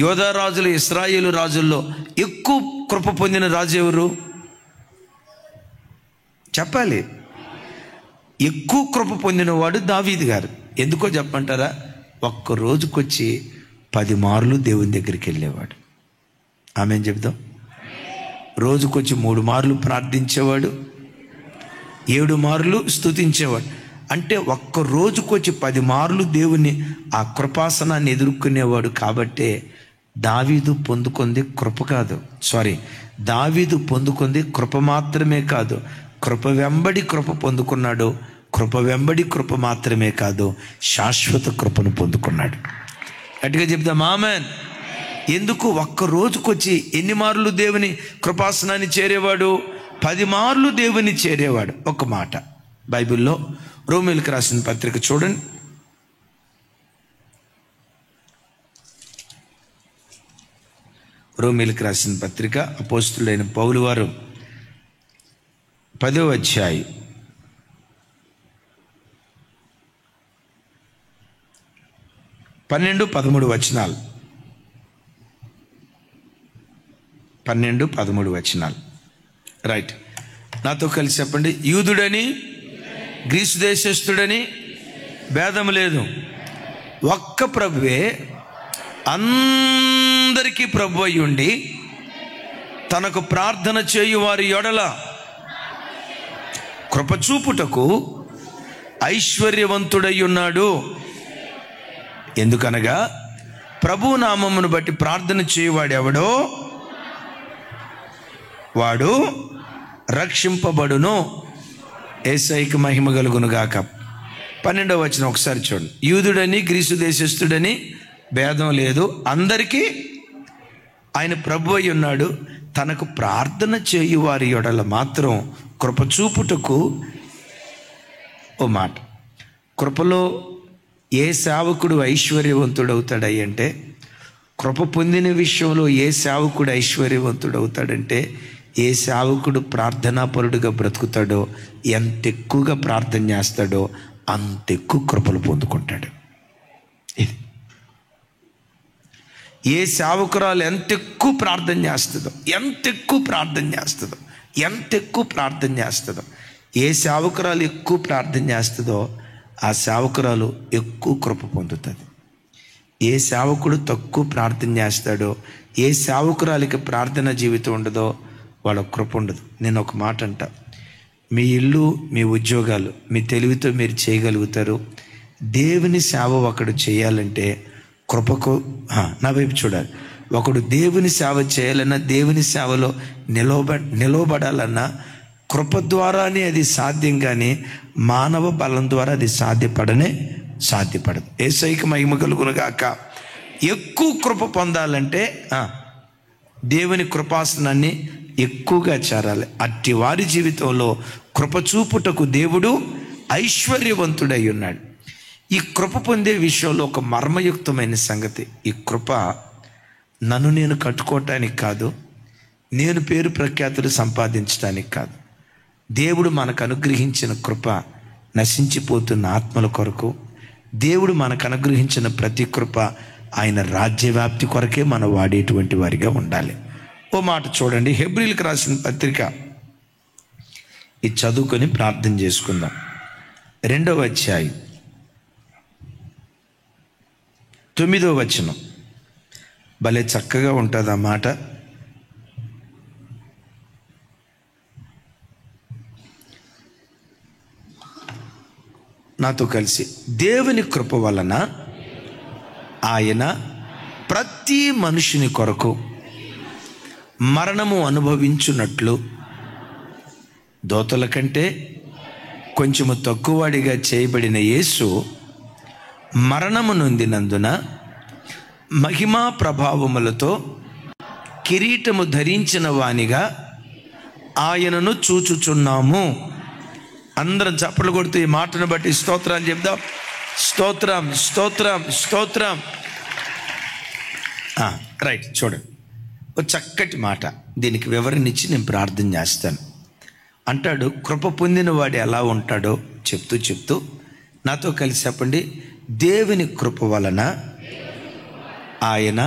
యోధా రాజులు ఇశ్రాయేలు రాజుల్లో ఎక్కువ కృప పొందిన రాజు ఎవరు చెప్పాలి? ఎక్కువ కృప పొందినవాడు దావీదు గారు. ఎందుకో చెప్పంటారా? ఒక్క రోజుకొచ్చి 10 మార్లు దేవుని దగ్గరికి వెళ్ళేవాడు. ఆమేన్ చెప్దాం. రోజుకొచ్చి 3 మార్లు ప్రార్థించేవాడు, 7 మార్లు స్తుతించేవాడు. అంటే ఒక్క రోజుకొచ్చి 10 మార్లు దేవుని ఆ కృపాసనాన్ని ఎదుర్కొనేవాడు. కాబట్టే దావీదు పొందుకుంది కృప కాదు, దావీదు పొందుకుంది కృప మాత్రమే కాదు, కృప వెంబడి కృప పొందుకున్నాడు. కృప వెంబడి కృప మాత్రమే కాదు, శాశ్వత కృపను పొందుకున్నాడు. గట్టిగా చెప్దాం ఆమేన్. ఎందుకు? ఒక్క రోజుకొచ్చి ఎన్ని మార్లు దేవుని కృపాసనాన్ని చేరేవాడు? 10 మార్లు దేవుని చేరేవాడు. ఒక మాట బైబిల్లో రోమీయులకు రాసిన పత్రిక చూడండి. రోమీయులకు రాసిన పత్రిక అపోస్తులైన పౌలు వారు 10వ అధ్యాయం 12-13 వచనాలు. 12-13 వచనాలు. రైట్, నాతో కలిసి చెప్పండి. యూదుడని గ్రీసు దేశస్థుడని భేదము లేదు, ఒక్క ప్రభువే అందరికీ ప్రభు అయి ఉండి తనకు ప్రార్థన చేయు వారి యొడల కృపచూపుటకు ఐశ్వర్యవంతుడై ఉన్నాడు. ఎందుకనగా ప్రభు నామమును బట్టి ప్రార్థన చేయువాడెవడో వాడు రక్షింపబడును. యేసయ్యకు మహిమ కలుగును గాక. 12వ వచనం ఒకసారి చూడండి. యూదుడని గ్రీసు దేశస్థుడని భేదం లేదు, అందరికీ ఆయన ప్రభు అయి ఉన్నాడు, తనకు ప్రార్థన చేయు వారి యొడల మాత్రం కృపచూపుటకు. ఓ మాట, కృపలో ఏ సేవకుడు ఐశ్వర్యవంతుడవుతాడై అంటే, కృప పొందిన విషయంలో ఏ సేవకుడు ఐశ్వర్యవంతుడవుతాడంటే, ఏ సేవకుడు ప్రార్థనాపరుడుగా బ్రతుకుతాడో, ఎంత ఎక్కువగా ప్రార్థన చేస్తాడో అంత ఎక్కువ కృపలు పొందుకుంటాడు. ఇది ఏ సేవకురాలు ఎంత ఎక్కువ ప్రార్థన చేస్తుందో, ఏ సేవకురాలు ఎక్కువ ప్రార్థన చేస్తుందో ఆ సేవకురాలు ఎక్కువ కృప పొందుతుంది. ఏ సేవకుడు తక్కువ ప్రార్థన చేస్తాడో, ఏ సేవకురాలికి ప్రార్థన జీవితం ఉండదో వాళ్ళ కృప ఉండదు. నేను ఒక మాట అంట, మీ ఇల్లు, మీ ఉద్యోగాలు, మీ తెలివితో మీరు చేయగలుగుతారు. దేవుని సేవ ఒకడు చేయాలంటే కృపకు, నా వైపు చూడాలి. ఒకడు దేవుని సేవ చేయాలన్నా, దేవుని సేవలో నిలవబడాలన్నా కృప ద్వారానే అది సాధ్యం, కానీ మానవ బలం ద్వారా అది సాధ్యపడదు. యేసయ్యకు మహిమ కలుగును గాక. ఎక్కువ కృప పొందాలంటే దేవుని కృపాసనాన్ని ఎక్కువగా చేరాలి. అట్టి వారి జీవితంలో కృప చూపుటకు దేవుడు ఐశ్వర్యవంతుడై ఉన్నాడు. ఈ కృప పొందే విషయంలో ఒక మర్మయుక్తమైన సంగతి, ఈ కృప నన్ను నేను కట్టుకోవటానికి కాదు, నేను పేరు ప్రఖ్యాతులు సంపాదించడానికి కాదు. దేవుడు మనకు అనుగ్రహించిన కృప నశించిపోతున్న ఆత్మల కొరకు, దేవుడు మనకు అనుగ్రహించిన ప్రతి కృప ఆయన రాజ్యవ్యాప్తి కొరకే మనం వాడేటువంటి వారిగా ఉండాలి. ఓ మాట చూడండి, హెబ్రీలకు రాసిన పత్రిక, ఇది చదువుకొని ప్రార్థన చేసుకుందాం. 2వ అధ్యాయం 9వ వచనం. భలే చక్కగా ఉంటుంది ఆ మాట. నాతో కలిసి, దేవుని కృప వలన ఆయన ప్రతి మనుషుని కొరకు మరణము అనుభవించున్నట్లు దోతల కంటే కొంచెము తక్కువవాడిగా చేయబడిన యేసు మరణము నొందినందున మహిమా ప్రభావములతో కిరీటము ధరించిన వానిగా ఆయనను చూచుచున్నాము. అందరం చప్పట్లు కొడుతూ ఈ మాటను బట్టి స్తోత్రాలు చెప్దాం. స్తోత్రం, స్తోత్రం, స్తోత్రం. రైట్, చూడండి, ఒక చక్కటి మాట. దీనికి వివరణ ఇచ్చి నేను ప్రార్థన చేస్తాను. అంటాడు, కృప పొందిన వాడు ఎలా ఉంటాడో చెప్తూ నాతో కలిసి చెప్పండి. దేవుని కృప వలన ఆయన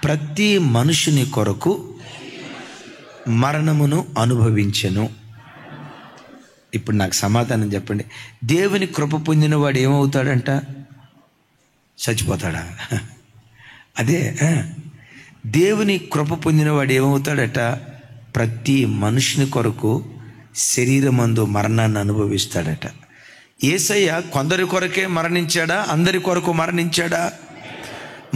ప్రతి మనుషుని కొరకు మరణమును అనుభవించెను. ఇప్పుడు నాకు సమాధానం చెప్పండి. దేవుని కృప పొందిన వాడు ఏమవుతాడంట? చచ్చిపోతాడా? అదే, దేవుని కృప పొందిన వాడు ఏమవుతాడట? ప్రతి మనుషుని కొరకు శరీరమందు మరణాన్ని అనుభవిస్తాడట. యేసయ్య కొందరి కొరకే మరణించాడా? అందరి కొరకు మరణించాడా?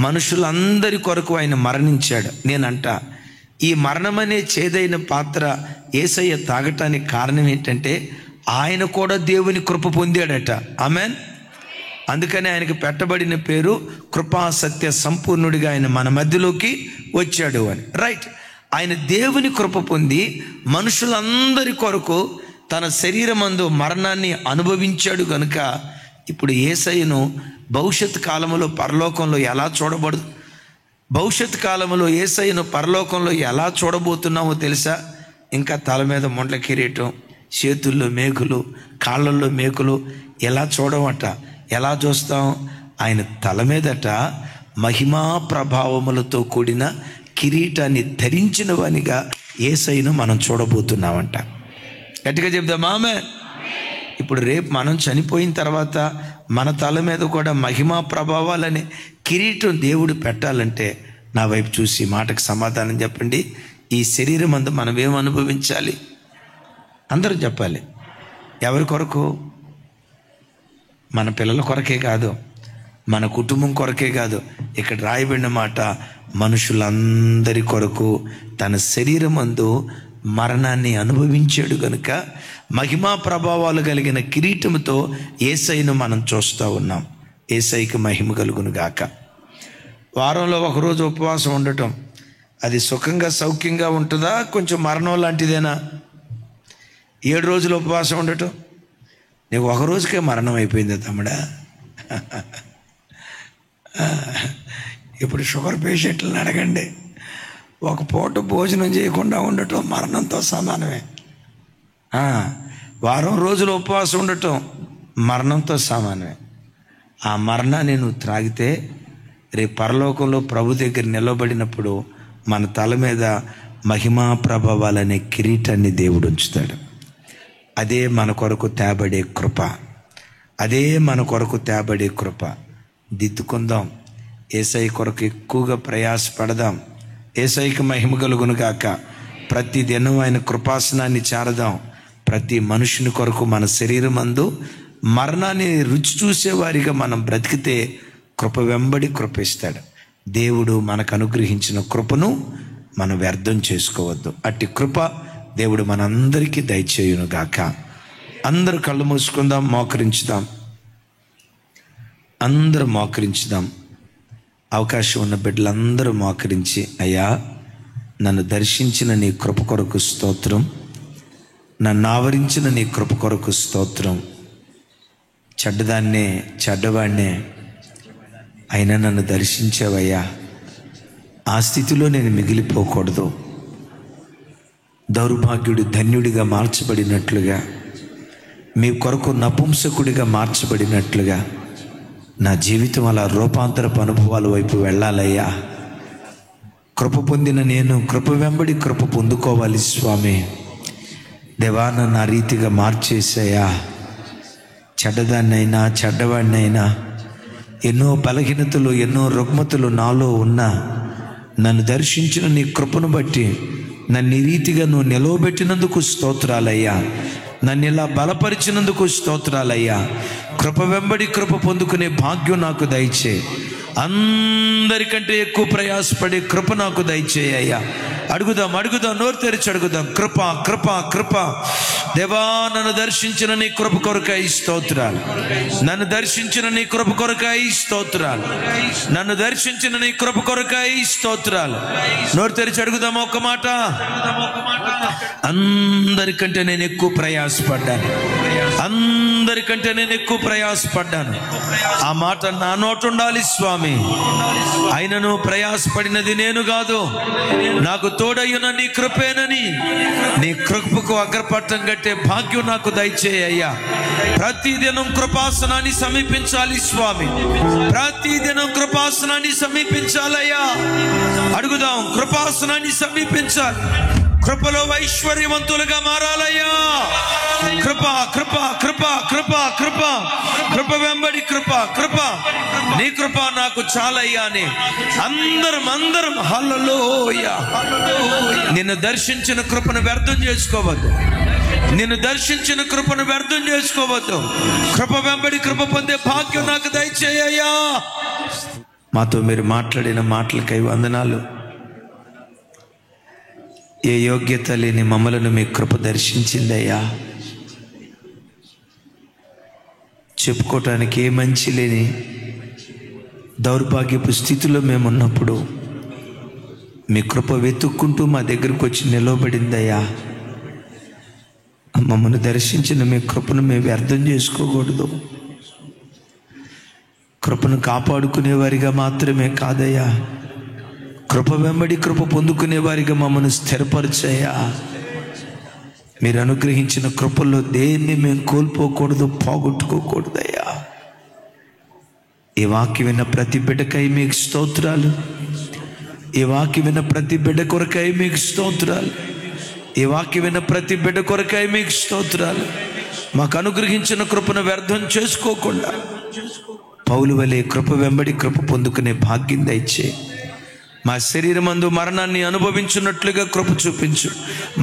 మనుషులందరి కొరకు ఆయన మరణించాడు. నేనంట, ఈ మరణం అనే చేదైన పాత్ర యేసయ్య తాగటానికి కారణం ఏంటంటే ఆయన కూడా దేవుని కృప పొందాడట. ఆమెన్. అందుకని ఆయనకు పెట్టబడిన పేరు కృపా సత్య సంపూర్ణుడిగా ఆయన మన మధ్యలోకి వచ్చాడు అని. రైట్. ఆయన దేవుని కృప పొంది మనుషులందరి కొరకు తన శరీరమందు మరణాన్ని అనుభవించాడు కనుక ఇప్పుడు యేసయ్యను భవిష్యత్ కాలంలో పరలోకంలో ఎలా భవిష్యత్ కాలంలో యేసయ్యను పరలోకంలో ఎలా చూడబోతున్నామో తెలుసా? ఇంకా తల మీద మొండ్ల కిరీటం, చేతుల్లో మేకులు, కాళ్ళల్లో మేకులు ఎలా చూడమట. ఎలా చూస్తాం? ఆయన తల మీదట మహిమా ప్రభావములతో కూడిన కిరీటాన్ని ధరించిన వానిగా యేసయ్యను మనం చూడబోతున్నామంట. గట్టిగా చెప్దాం ఆమె. ఇప్పుడు రేపు మనం చనిపోయిన తర్వాత మన తల మీద కూడా మహిమా ప్రభావాలనే కిరీటం దేవుడు పెట్టాలంటే నా వైపు చూసి మాటకు సమాధానం చెప్పండి. ఈ శరీరం అందు మనం ఏం అనుభవించాలి? అందరూ చెప్పాలి. ఎవరి కొరకు? మన పిల్లల కొరకే కాదు, మన కుటుంబం కొరకే కాదు. ఇక్కడ రాయబడిన మాట, మనుషులందరి కొరకు తన శరీరమందు మరణాన్ని అనుభవించాడు కనుక మహిమా ప్రభావాలు కలిగిన కిరీటముతో యేసయ్యను మనం చూస్తూ ఉన్నాం. యేసయ్యకి మహిమ కలుగును గాక. వారంలో ఒకరోజు ఉపవాసం ఉండటం అది సుఖంగా సౌఖ్యంగా ఉంటుందా? కొంచెం మరణం లాంటిదేనా? 7 రోజులు ఉపవాసం ఉండటం నీకు ఒక రోజుకే మరణం అయిపోయింది తమ్ముడా. ఇప్పుడు షుగర్ పేషెంట్లను అడగండి, ఒక పూట భోజనం చేయకుండా ఉండటం మరణంతో సమానమే. వారం రోజులు ఉపవాసం ఉండటం మరణంతో సమానమే. ఆ మరణాన్ని నువ్వు త్రాగితే రేపు పరలోకంలో ప్రభు దగ్గర నిలబడినప్పుడు మన తల మీద మహిమా ప్రభావాలనే కిరీటాన్ని దేవుడు ఉంచుతాడు. అదే మన కొరకు తేబడే కృప. అదే మన కొరకు తేబడే కృప. దిద్దుకుందాం. యేసయ్య కొరకు ఎక్కువగా ప్రయాసపడదాం. యేసయ్యకి మహిమ కలుగును గాక. ప్రతి దినం ఆయన కృపాసనాన్ని చేరదాం. ప్రతి మనుషుని కొరకు మన శరీరం అందు మరణాన్ని రుచి చూసేవారిగా మనం బ్రతికితే కృప వెంబడి కృప ఇస్తాడు. దేవుడు మనకు అనుగ్రహించిన కృపను మనం వ్యర్థం చేసుకోవద్దు. అట్టి కృప దేవుడు మనందరికీ దయచేయును గాక. అందరూ కళ్ళు మూసుకుందాం, మోకరించుదాం. అందరూ మోకరించుదాం. అవకాశం ఉన్న బిడ్డలందరూ మోకరించి, అయ్యా నన్ను దర్శించిన నీ కృప కొరకు స్తోత్రం, నన్ను ఆవరించిన నీ కృప కొరకు స్తోత్రం. చెడ్డదాన్నే చెడ్డవాడినే అయినా నన్ను దర్శించావయ్యా. ఆ స్థితిలో నేను మిగిలిపోకూడదు. దౌర్భాగ్యుడు ధన్యుడిగా మార్చబడినట్లుగా, మీ కొరకు నపుంసకుడిగా మార్చబడినట్లుగా నా జీవితం అలా రూపాంతరపు అనుభవాల వైపు వెళ్ళాలయ్యా. కృప పొందిన నేను కృప వెంబడి కృప పొందుకోవాలి స్వామి. దేవా, నన్ను ఆ రీతిగా మార్చేసాయా. చెడ్డదాన్నైనా చెడ్డవాడినైనా, ఎన్నో బలహీనతలు ఎన్నో రుగ్మతలు నాలో ఉన్నా నన్ను దర్శించిన నీ కృపను బట్టి నన్ను ఈ రీతిగా నువ్వు నిలవబెట్టినందుకు స్తోత్రాలయ్యా. నన్ను ఇలా బలపరిచినందుకు స్తోత్రాలయ్యా. కృప వెంబడి కృప పొందుకునే భాగ్యం నాకు దయచే. అందరికంటే ఎక్కువ ప్రయాసపడే కృప నాకు దయచేయ్యా. అడుగుదాం, నోరు తెరిచి అడుగుదాం. కృప కృప కృప. దేవా, నన్ను దర్శించిన నీ కృప కొరకై స్తోత్రాలు. నన్ను దర్శించిన నీ కృప కొరకై స్తోత్రాలు. నన్ను దర్శించిన నీ కృప కొరకై స్తోత్రాలు. నోరు తెరిచి అడుగుదాం ఒక్క మాట. అందరికంటే నేను ఎక్కువ ప్రయాసపడ్డాను. అందరికంటే నేను ఎక్కువ ప్రయాసపడ్డాను. ఆ మాట నా నోట ఉండాలి స్వామి. అయినను ప్రయాసపడినది నేను కాదు, నాకు తోడయ్యున్న నీ కృపేనని, నీ కృపకు అగ్రపట్టం కట్టే భాగ్యం నాకు దయచేయ్యా. ప్రతిదినం కృపాసనాన్ని సమీపించాలి స్వామి. ప్రతిదినం కృపాసనాన్ని సమీపించాలయ్యా. అడుగుదాం, కృపాసనాన్ని సమీపించాలి. కృపలో ఐశ్వర్యవంతులుగా మారాలయ్యా. కృప కృప కృప కృప కృప కృప వెంబడి కృప కృప. నీ కృప నాకు చాలయ్యా అని అందరం హల్లెలూయా. నిన్ను దర్శించిన కృపను వ్యర్థం చేసుకోవద్దు. నిన్ను దర్శించిన కృపను వ్యర్థం చేసుకోవద్దు. కృప వెంబడి కృప పొందే భాగ్యం నాకు దయచేయ్యా. మాతో మీరు మాట్లాడిన మాటలకై వందనాలు. ఏ యోగ్యత లేని మమ్మలను మీ కృప దర్శించిందయ్యా. చెప్పుకోవటానికి ఏ మంచి లేని దౌర్భాగ్యపు స్థితిలో మేమున్నప్పుడు మీ కృప వెతుక్కుంటూ మా దగ్గరకు వచ్చి నిలవబడిందయ్యా. మమ్మల్ని దర్శించిన మీ కృపను మేము వ్యర్థం చేసుకోకూడదు. కృపను కాపాడుకునేవారిగా మాత్రమే కాదయ్యా, కృప వెంబడి కృప పొందుకునే వారిగా మమ్మల్ని స్థిరపరిచయ్యా. మీరు అనుగ్రహించిన కృపల్లో దేన్ని మేము కోల్పోకూడదు, పోగొట్టుకోకూడదయ్యా. ఈ వాక్యం విన్న ప్రతి బిడ్డకై మీకు స్తోత్రాలు. ఈ వాక్యం విన్న ప్రతి బిడ్డ కొరకై మీకు స్తోత్రాలు. ఈ వాక్యం విన్న ప్రతి బిడ్డ కొరకై మీకు స్తోత్రాలు. మాకు అనుగ్రహించిన కృపను వ్యర్థం చేసుకోకుండా పౌలు వలె కృప వెంబడి కృప పొందుకునే భాగ్యం దయచే. మా శరీరమందు మరణాన్ని అనుభవించున్నట్లుగా కృప చూపించు.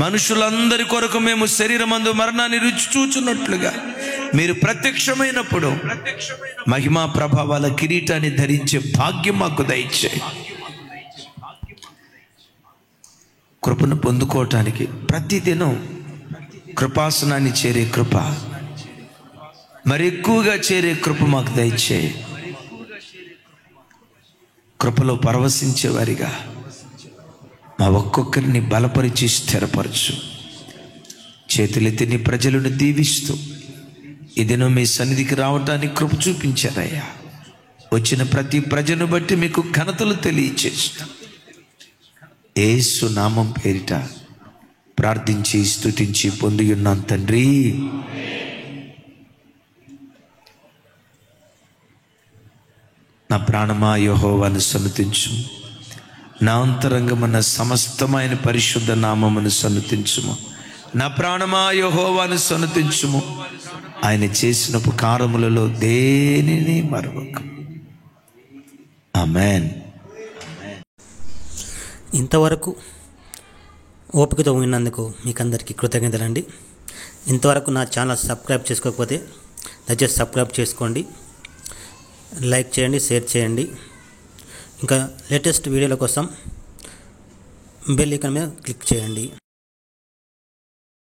మనుషులందరి కొరకు మేము శరీరమందు మరణాన్ని రుచి చూచున్నట్లుగా మీరు ప్రత్యక్షమైనప్పుడు మహిమా ప్రభావాల కిరీటాన్ని ధరించే భాగ్యం మాకు దయచే. కృపను పొందుకోవటానికి ప్రతిదినం కృపాసనాన్ని చేరే కృప, మరి ఎక్కువగా చేరే కృప మాకు దయచే. కృపలో పరవశించేవారిగా మా ఒక్కొక్కరిని బలపరిచి స్థిరపరచు. చేతులెత్తి నీ ప్రజలను దీవిస్తూ ఈ దినం మీ సన్నిధికి రావటానికి కృప చూపించారయ్యా. వచ్చిన ప్రతి ప్రజను బట్టి మీకు ఘనతలు తెలియచేస్తూ యేసు నామం పేరిట ప్రార్థించి స్తుతించి పొంది ఉన్నాం తండ్రి. నా ప్రాణమా యెహోవాను సన్నుతించు, నా అంతరంగమున సమస్తమైన పరిశుద్ధ నామమును సన్నుతించుము. నా ప్రాణమా యెహోవాను సన్నుతించుము, ఆయన చేసిన ఉపకారములలో దేనిని మరవక. ఆమేన్. ఇంతవరకు ఓపికతో విన్నందుకు మీకు అందరికీ కృతజ్ఞతలండి. ఇంతవరకు నా ఛానల్ సబ్స్క్రైబ్ చేసుకోకపోతే దయచేసి సబ్స్క్రైబ్ చేసుకోండి, లైక్ చేయండి, షేర్ చేయండి. ఇంకా లేటెస్ట్ వీడియోల కోసం బెల్ ఐకాన్ మీద క్లిక్ చేయండి.